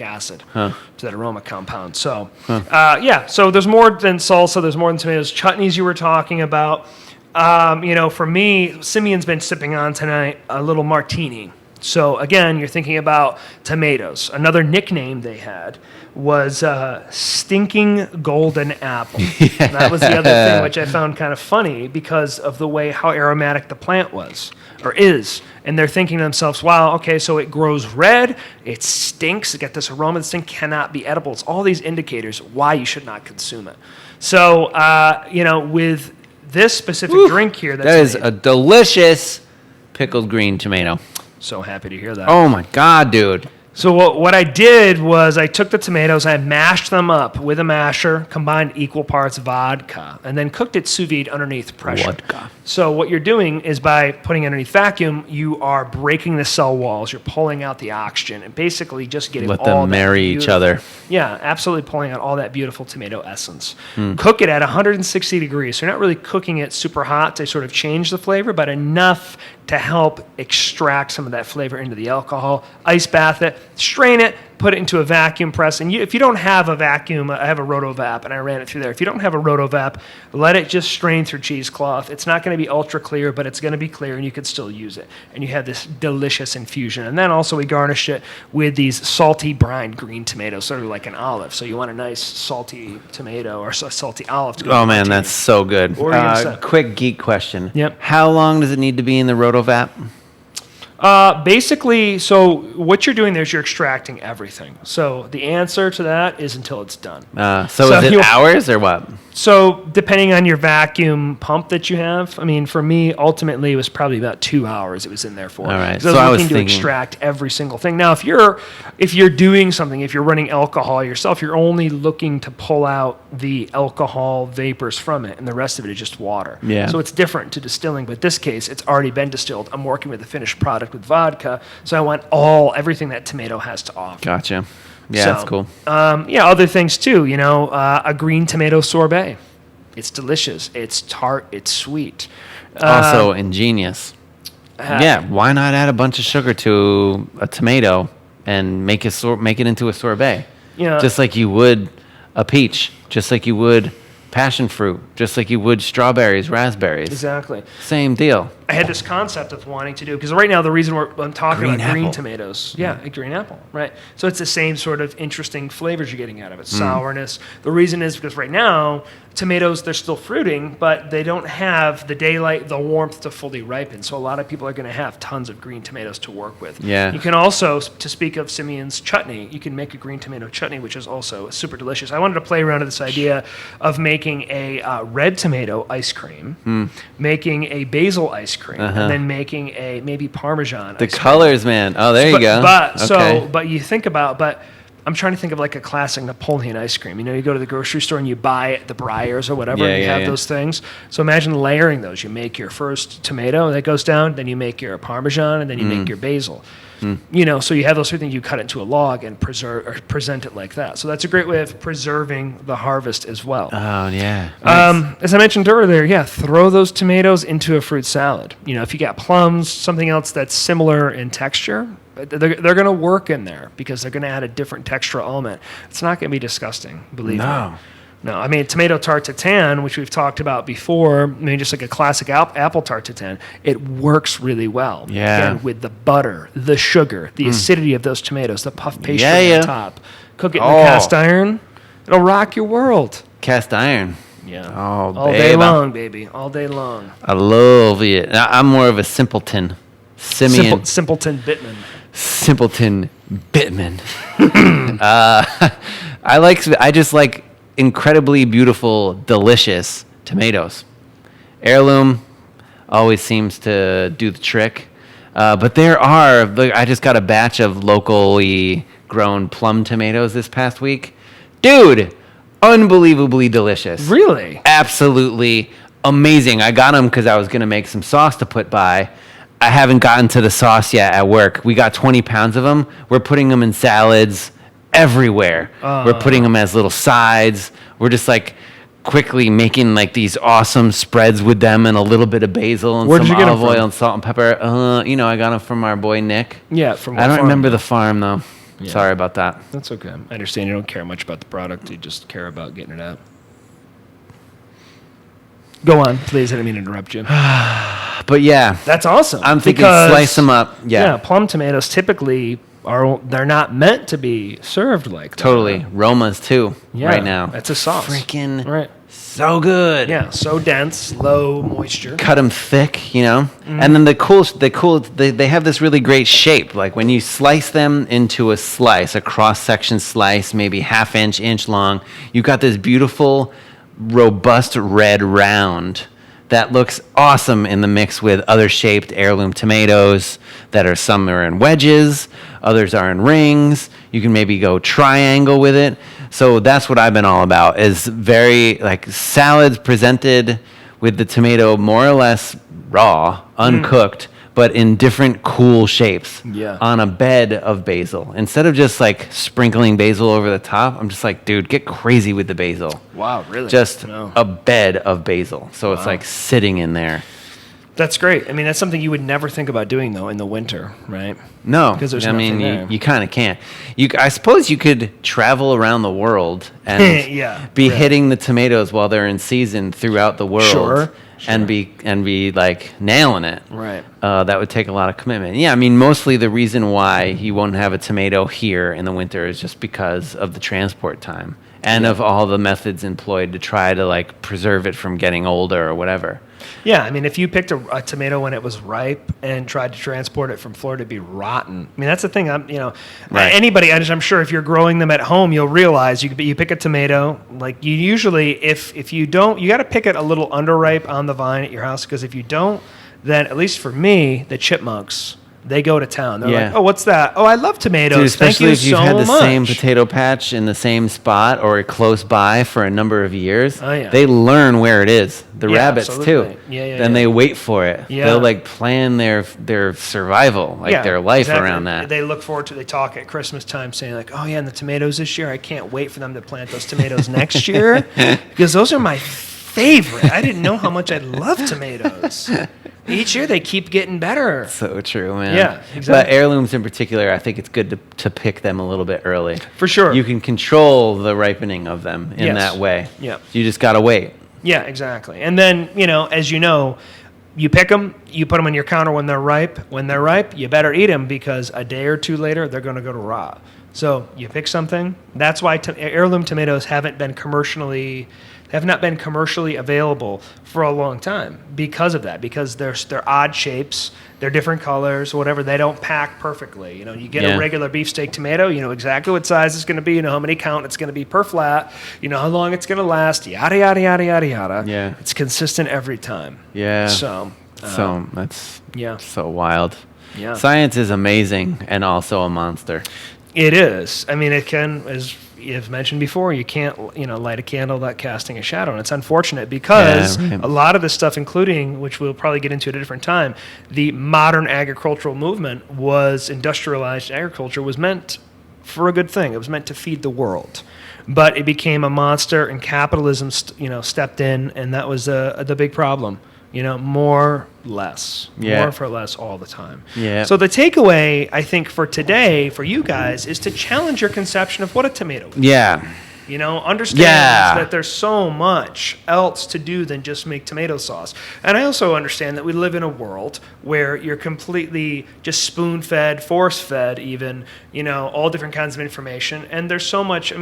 Speaker 1: acid to that aroma compound. So, so there's more than salsa. There's more than tomatoes. Chutneys you were talking about. For me, Simeon's been sipping on tonight a little martini. So again, you're thinking about tomatoes. Another nickname they had was stinking golden apple. And that was the other thing, which I found kind of funny because of the way how aromatic the plant was or is. And they're thinking to themselves, wow, okay, so it grows red, it stinks, it got this aroma, this thing cannot be edible. It's all these indicators why you should not consume it. So, with this specific drink here,
Speaker 2: that is a delicious pickled green tomato.
Speaker 1: So happy to hear that.
Speaker 2: Oh my God, dude.
Speaker 1: So what I did was I took the tomatoes, I mashed them up with a masher, combined equal parts vodka, and then cooked it sous vide underneath pressure.
Speaker 2: Vodka.
Speaker 1: So what you're doing is by putting it underneath vacuum, you are breaking the cell walls, you're pulling out the oxygen, and basically just getting
Speaker 2: Let
Speaker 1: all
Speaker 2: them
Speaker 1: that
Speaker 2: marry each
Speaker 1: beautiful-
Speaker 2: other.
Speaker 1: Yeah, absolutely pulling out all that beautiful tomato essence. Cook it at 160 degrees. So you're not really cooking it super hot to sort of change the flavor, but enough to help extract some of that flavor into the alcohol. Ice bath it, strain it, put it into a vacuum press. And if you don't have a vacuum, I have a Rotovap, and I ran it through there. If you don't have a Rotovap, let it just strain through cheesecloth. It's not going to be ultra clear, but it's going to be clear, and you can still use it. And you have this delicious infusion. And then also we garnish it with these salty brined green tomatoes, sort of like an olive. So you want a nice salty tomato or salty olive to go.
Speaker 2: Oh man, that's so good.
Speaker 1: What were you gonna say?
Speaker 2: Quick geek question.
Speaker 1: Yep.
Speaker 2: How long does it need to be in the Rotovap?
Speaker 1: Basically, so what you're doing there is you're extracting everything. So the answer to that is until it's done.
Speaker 2: So is it hours or what?
Speaker 1: So depending on your vacuum pump that you have, I mean, for me, ultimately, it was probably about 2 hours it was in there for.
Speaker 2: All right.
Speaker 1: So I was looking to extract every single thing. Now, if you're doing something, if you're running alcohol yourself, you're only looking to pull out the alcohol vapors from it, and the rest of it is just water.
Speaker 2: Yeah.
Speaker 1: So it's different to distilling, but in this case, it's already been distilled. I'm working with the finished product with vodka, so I want everything that tomato has to offer.
Speaker 2: Gotcha. Yeah,
Speaker 1: So,
Speaker 2: that's cool.
Speaker 1: Other things too. A green tomato sorbet. It's delicious. It's tart. It's sweet.
Speaker 2: Also ingenious. Yeah, why not add a bunch of sugar to a tomato and make it into a sorbet?
Speaker 1: Yeah.
Speaker 2: Just like you would a peach, just like you would passion fruit, just like you would strawberries, raspberries.
Speaker 1: Exactly.
Speaker 2: Same deal.
Speaker 1: I had this concept of wanting to do, because right now the reason I'm talking
Speaker 2: Green
Speaker 1: about green
Speaker 2: apple.
Speaker 1: tomatoes, a green apple, right? So it's the same sort of interesting flavors you're getting out of it, sourness. The reason is because right now tomatoes, they're still fruiting, but they don't have the daylight, the warmth to fully ripen. So a lot of people are going to have tons of green tomatoes to work with.
Speaker 2: Yeah.
Speaker 1: You can also, to speak of Simeon's chutney, you can make a green tomato chutney, which is also super delicious. I wanted to play around with this idea of making a red tomato ice cream, making a basil ice cream, and then making a maybe Parmesan
Speaker 2: The
Speaker 1: ice cream.
Speaker 2: colors, man. Oh, there you go.
Speaker 1: But you think about, I'm trying to think of like a classic Napoleon ice cream. You know, you go to the grocery store and you buy the Breyers or whatever, and you have those things. So imagine layering those. You make your first tomato, that goes down, then you make your Parmesan, and then you make your basil. You know, so you have those three things, you cut it into a log and present it like that. So that's a great way of preserving the harvest as well.
Speaker 2: Oh, yeah. Nice.
Speaker 1: As I mentioned earlier, throw those tomatoes into a fruit salad. You know, if you got plums, something else that's similar in texture, they're going to work in there because they're going to add a different textural element. It's not going to be disgusting, believe me. No, I mean, tomato tart tatin, which we've talked about before, I mean, just like a classic apple tart tatin, it works really well.
Speaker 2: Yeah.
Speaker 1: Again, with the butter, the sugar, the acidity of those tomatoes, the puff pastry on top. Cook it in the cast iron. It'll rock your world.
Speaker 2: Cast iron.
Speaker 1: Yeah.
Speaker 2: Oh,
Speaker 1: all day long, baby. All day long.
Speaker 2: I love it. I'm more of a simpleton.
Speaker 1: Simpleton Bittman.
Speaker 2: Simpleton Bittman. I just like incredibly beautiful, delicious tomatoes. Heirloom always seems to do the trick. But I just got a batch of locally grown plum tomatoes this past week. Dude, unbelievably delicious.
Speaker 1: Really?
Speaker 2: Absolutely amazing. I got them because I was going to make some sauce to put by. I haven't gotten to the sauce yet at work. We got 20 pounds of them. We're putting them in salads everywhere. We're putting them as little sides. We're just like quickly making like these awesome spreads with them and a little bit of basil and some olive oil and salt and pepper. I got them from our boy Nick.
Speaker 1: Yeah, from
Speaker 2: I don't remember the farm though. Yeah. Sorry about that.
Speaker 1: That's okay. I understand you don't care much about the product. You just care about getting it out. Go on, please. I didn't mean to interrupt you.
Speaker 2: But yeah.
Speaker 1: That's awesome.
Speaker 2: I'm thinking slice them up. Yeah,
Speaker 1: plum tomatoes typically they're not meant to be served like that.
Speaker 2: Totally. Roma's too right now.
Speaker 1: That's a sauce.
Speaker 2: Freaking so good.
Speaker 1: Yeah, so dense, low moisture.
Speaker 2: Cut them thick, and then they have this really great shape. Like when you slice them into a cross-section slice, maybe half-inch long, you've got this beautiful, robust red round that looks awesome in the mix with other shaped heirloom tomatoes some are in wedges, others are in rings. You can maybe go triangle with it. So that's what I've been all about, is very like salads presented with the tomato more or less raw, uncooked, but in different cool shapes on a bed of basil. Instead of just like sprinkling basil over the top, I'm just like, dude, get crazy with the basil.
Speaker 1: Wow, really?
Speaker 2: Just a bed of basil. So it's like sitting in there.
Speaker 1: That's great. I mean, that's something you would never think about doing, though, in the winter, right?
Speaker 2: No.
Speaker 1: Because there's nothing there.
Speaker 2: You kind of can't. I suppose you could travel around the world and be hitting the tomatoes while they're in season throughout the world.
Speaker 1: Sure.
Speaker 2: And be like nailing it.
Speaker 1: Right.
Speaker 2: That would take a lot of commitment. Yeah, I mean, mostly the reason why you won't have a tomato here in the winter is just because of the transport time and of all the methods employed to try to like preserve it from getting older or whatever.
Speaker 1: Yeah, I mean, if you picked a tomato when it was ripe and tried to transport it from Florida, it'd be rotten. I mean, that's the thing. Anybody, I'm sure if you're growing them at home, you'll realize you pick a tomato. Like you usually, if you don't, you got to pick it a little underripe on the vine at your house, because if you don't, then at least for me, the chipmunks, they go to town. They're like, oh, what's that? Oh, I love tomatoes.
Speaker 2: Dude, especially
Speaker 1: Thank you
Speaker 2: if you've had the
Speaker 1: much.
Speaker 2: same potato patch in the same spot or close by for a number of years.
Speaker 1: Oh, yeah.
Speaker 2: They learn where it is. The rabbits
Speaker 1: absolutely.
Speaker 2: too.
Speaker 1: Then
Speaker 2: they wait for it.
Speaker 1: Yeah.
Speaker 2: They'll like plan their survival, their life around that.
Speaker 1: They look forward to. They talk at Christmas time, saying like, "Oh yeah, and the tomatoes this year. I can't wait for them to plant those tomatoes next year because those are my favorite. I didn't know how much I love tomatoes. Each year they keep getting better.
Speaker 2: So true, man.
Speaker 1: Yeah, exactly.
Speaker 2: But heirlooms in particular, I think it's good to pick them a little bit early.
Speaker 1: For sure.
Speaker 2: You can control the ripening of them in
Speaker 1: Yes.
Speaker 2: that way.
Speaker 1: Yeah.
Speaker 2: You just got to wait.
Speaker 1: Yeah, exactly. And then, as you know, you pick them, you put them on your counter when they're ripe. When they're ripe, you better eat them because a day or two later, they're going to go to raw. So you pick something. That's why heirloom tomatoes have not been commercially available for a long time because of that. Because they're odd shapes, they're different colors, whatever. They don't pack perfectly. You get a regular beefsteak tomato. You know exactly what size it's going to be. You know how many count it's going to be per flat. You know how long it's going to last. Yada yada yada yada yada.
Speaker 2: Yeah.
Speaker 1: It's consistent every time.
Speaker 2: Yeah.
Speaker 1: So
Speaker 2: that's
Speaker 1: yeah.
Speaker 2: so wild.
Speaker 1: Yeah.
Speaker 2: Science is amazing and also a monster.
Speaker 1: It is. I mean, it can, as you've mentioned before, you can't, light a candle without casting a shadow. And it's unfortunate because a lot of this stuff, including, which we'll probably get into at a different time, the modern agricultural movement was industrialized agriculture was meant for a good thing. It was meant to feed the world. But it became a monster and capitalism, stepped in, and that was the big problem. More, less.
Speaker 2: Yeah.
Speaker 1: More for less all the time.
Speaker 2: Yeah.
Speaker 1: So the takeaway, I think, for today, for you guys, is to challenge your conception of what a tomato is.
Speaker 2: Yeah.
Speaker 1: Understand that there's so much else to do than just make tomato sauce. And I also understand that we live in a world where you're completely just spoon-fed, force-fed even, all different kinds of information. And there's so much,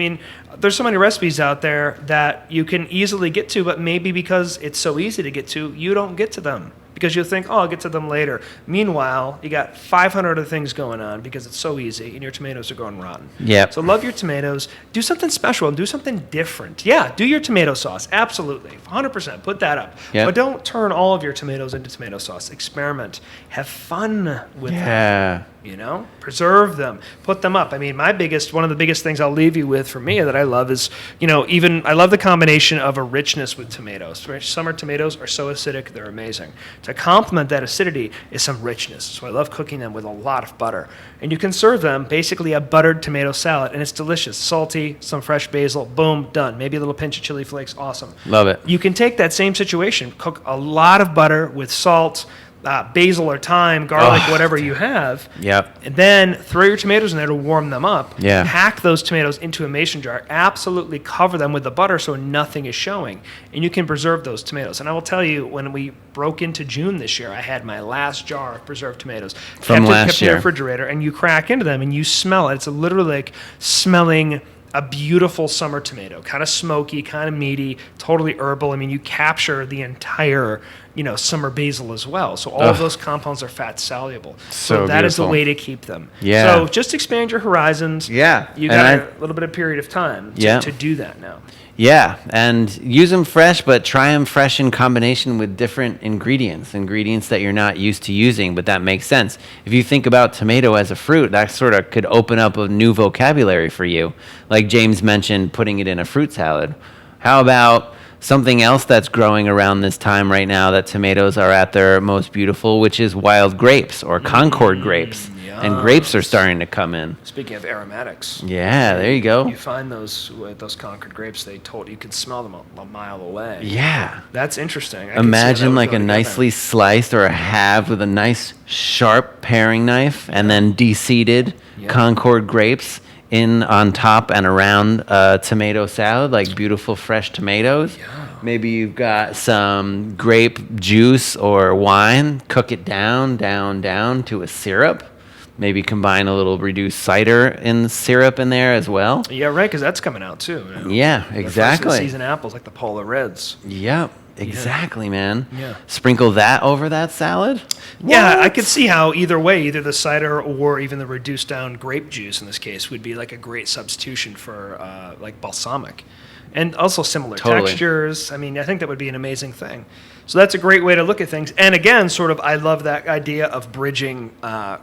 Speaker 1: there's so many recipes out there that you can easily get to, but maybe because it's so easy to get to, you don't get to them. Because you'll think, I'll get to them later. Meanwhile, you got 500 other things going on because it's so easy and your tomatoes are going rotten.
Speaker 2: Yep.
Speaker 1: So love your tomatoes. Do something special and do something different. Yeah, do your tomato sauce. Absolutely. 100%. Put that up.
Speaker 2: Yep.
Speaker 1: But don't turn all of your tomatoes into tomato sauce. Experiment. Have fun with them. Preserve them. Put them up. One of the biggest things I'll leave you with for me that I love is, I love the combination of a richness with tomatoes. Right? Summer tomatoes are so acidic, they're amazing. To complement that acidity is some richness. So I love cooking them with a lot of butter. And you can serve them basically a buttered tomato salad, and it's delicious. Salty, some fresh basil, boom, done. Maybe a little pinch of chili flakes, awesome.
Speaker 2: Love it.
Speaker 1: You can take that same situation, cook a lot of butter with salt, basil or thyme, garlic, whatever you have.
Speaker 2: Yep.
Speaker 1: And then throw your tomatoes in there to warm them up.
Speaker 2: Yeah.
Speaker 1: Pack those tomatoes into a mason jar. Absolutely cover them with the butter so nothing is showing. And you can preserve those tomatoes. And I will tell you, when we broke into June this year, I had my last jar of preserved tomatoes.
Speaker 2: From last
Speaker 1: kept in
Speaker 2: year.
Speaker 1: the refrigerator, and you crack into them and you smell it. It's literally like smelling a beautiful summer tomato, kind of smoky, kind of meaty, totally herbal. You capture the entire, summer basil as well. So all of those compounds are fat soluble. So that is the way to keep them.
Speaker 2: Yeah.
Speaker 1: So just expand your horizons.
Speaker 2: Yeah.
Speaker 1: You got a little bit of period of time to do that now.
Speaker 2: Yeah, and use them fresh, but try them fresh in combination with different ingredients that you're not used to using, but that makes sense. If you think about tomato as a fruit, that sort of could open up a new vocabulary for you. Like James mentioned, putting it in a fruit salad. How about something else that's growing around this time right now that tomatoes are at their most beautiful, which is wild grapes or Concord grapes. And grapes are starting to come in.
Speaker 1: Speaking of aromatics.
Speaker 2: Yeah, there you go.
Speaker 1: You find those Concord grapes, you can smell them a mile away.
Speaker 2: Yeah.
Speaker 1: That's interesting.
Speaker 2: Imagine like a nicely sliced or a halved with a nice sharp paring knife and then de-seeded Concord grapes in on top and around tomato salad, like beautiful fresh tomatoes.
Speaker 1: Yeah.
Speaker 2: Maybe you've got some grape juice or wine, cook it down to a syrup. Maybe combine a little reduced cider in syrup in there as well.
Speaker 1: Yeah, right, because that's coming out too.
Speaker 2: Yeah, exactly.
Speaker 1: Season apples like the Polar Reds.
Speaker 2: Yep, exactly, man.
Speaker 1: Yeah.
Speaker 2: Sprinkle that over that salad?
Speaker 1: Yeah, I could see how either way, either the cider or even the reduced down grape juice in this case would be like a great substitution for like balsamic. And also similar textures. I think that would be an amazing thing. So that's a great way to look at things. And again, sort of, I love that idea of bridging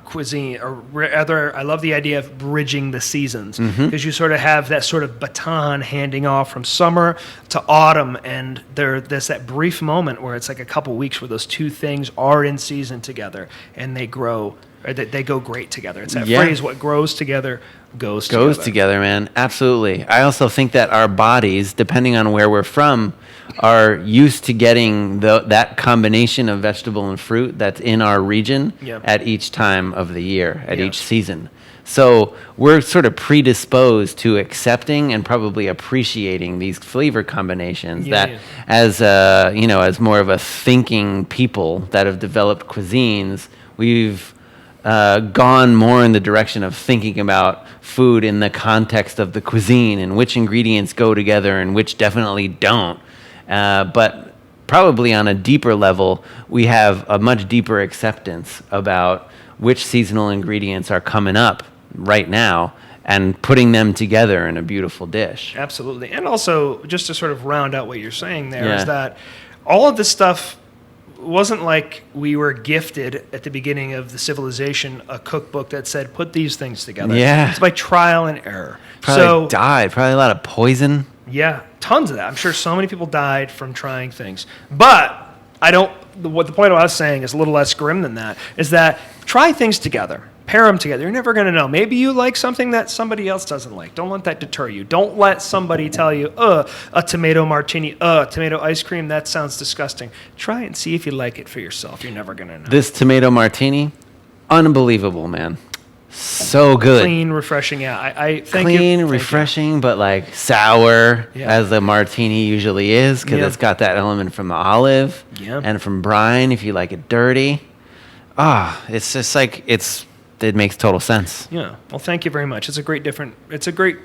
Speaker 1: cuisine, or rather, I love the idea of bridging the seasons, because you sort of have that sort of baton handing off from summer to autumn, and there's that brief moment where it's like a couple weeks where those two things are in season together, and they grow, or they go great together. It's that phrase, what grows together goes
Speaker 2: together, man. Absolutely. I also think that our bodies, depending on where we're from, are used to getting that combination of vegetable and fruit that's in our region at each time of the year, at each season. So we're sort of predisposed to accepting and probably appreciating these flavor combinations as as more of a thinking people that have developed cuisines, we've gone more in the direction of thinking about food in the context of the cuisine and which ingredients go together and which definitely don't. But probably on a deeper level, we have a much deeper acceptance about which seasonal ingredients are coming up right now and putting them together in a beautiful dish.
Speaker 1: Absolutely. And also, just to sort of round out what you're saying there, is that all of this stuff wasn't like we were gifted at the beginning of the civilization a cookbook that said, put these things together.
Speaker 2: Yeah.
Speaker 1: It's by trial and error.
Speaker 2: Probably died. Probably a lot of poison.
Speaker 1: Yeah, tons of that. I'm sure so many people died from trying things. But the point I was saying is a little less grim than that, is that try things together. Pair them together. You're never going to know. Maybe you like something that somebody else doesn't like. Don't let that deter you. Don't let somebody tell you, a tomato martini, tomato ice cream, that sounds disgusting. Try it and see if you like it for yourself. You're never going to know.
Speaker 2: This tomato martini, unbelievable, man. So good.
Speaker 1: Clean, refreshing. Yeah, I thank
Speaker 2: you.
Speaker 1: Clean,
Speaker 2: refreshing, but like sour, as the martini usually is, because it's got that element from the olive and from brine if you like it dirty. It's just like it makes total sense.
Speaker 1: Yeah. Well, thank you very much. It's a great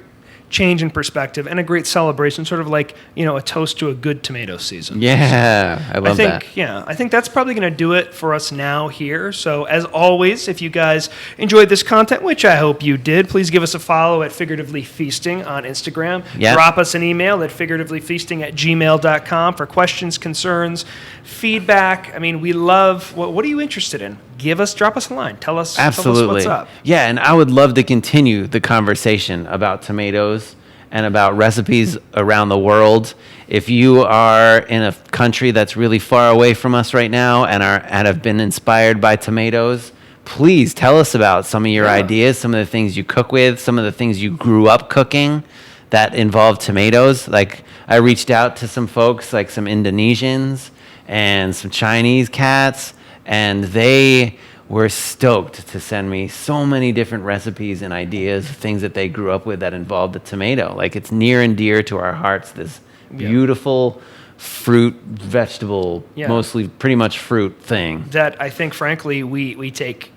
Speaker 1: change in perspective and a great celebration, sort of like, a toast to a good tomato season.
Speaker 2: Yeah, I love that.
Speaker 1: Yeah, I think that's probably going to do it for us now here. So as always, if you guys enjoyed this content, which I hope you did, please give us a follow at Figuratively Feasting on Instagram.
Speaker 2: Yep.
Speaker 1: Drop us an email at figurativelyfeasting@gmail.com for questions, concerns, feedback. I mean, we love, what are you interested in? Drop us a line. Tell us what's up.
Speaker 2: Yeah, and I would love to continue the conversation about tomatoes and about recipes around the world. If you are in a country that's really far away from us right now and have been inspired by tomatoes, please tell us about some of your ideas, some of the things you cook with, some of the things you grew up cooking that involve tomatoes. Like, I reached out to some folks, like some Indonesians and some Chinese cats, and they were stoked to send me so many different recipes and ideas, things that they grew up with that involved the tomato. Like, it's near and dear to our hearts, this beautiful fruit, vegetable, mostly pretty much fruit thing.
Speaker 1: That I think, frankly, we take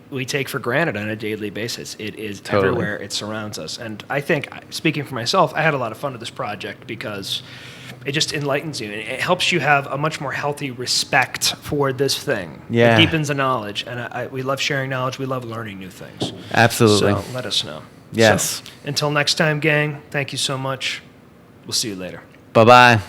Speaker 1: for granted on a daily basis. It is everywhere. It surrounds us. And I think, speaking for myself, I had a lot of fun with this project because it just enlightens you. And it helps you have a much more healthy respect for this thing.
Speaker 2: Yeah.
Speaker 1: It deepens the knowledge. And we love sharing knowledge. We love learning new things.
Speaker 2: Absolutely.
Speaker 1: So let us know.
Speaker 2: Yes.
Speaker 1: So, until next time, gang, thank you so much. We'll see you later.
Speaker 2: Bye-bye.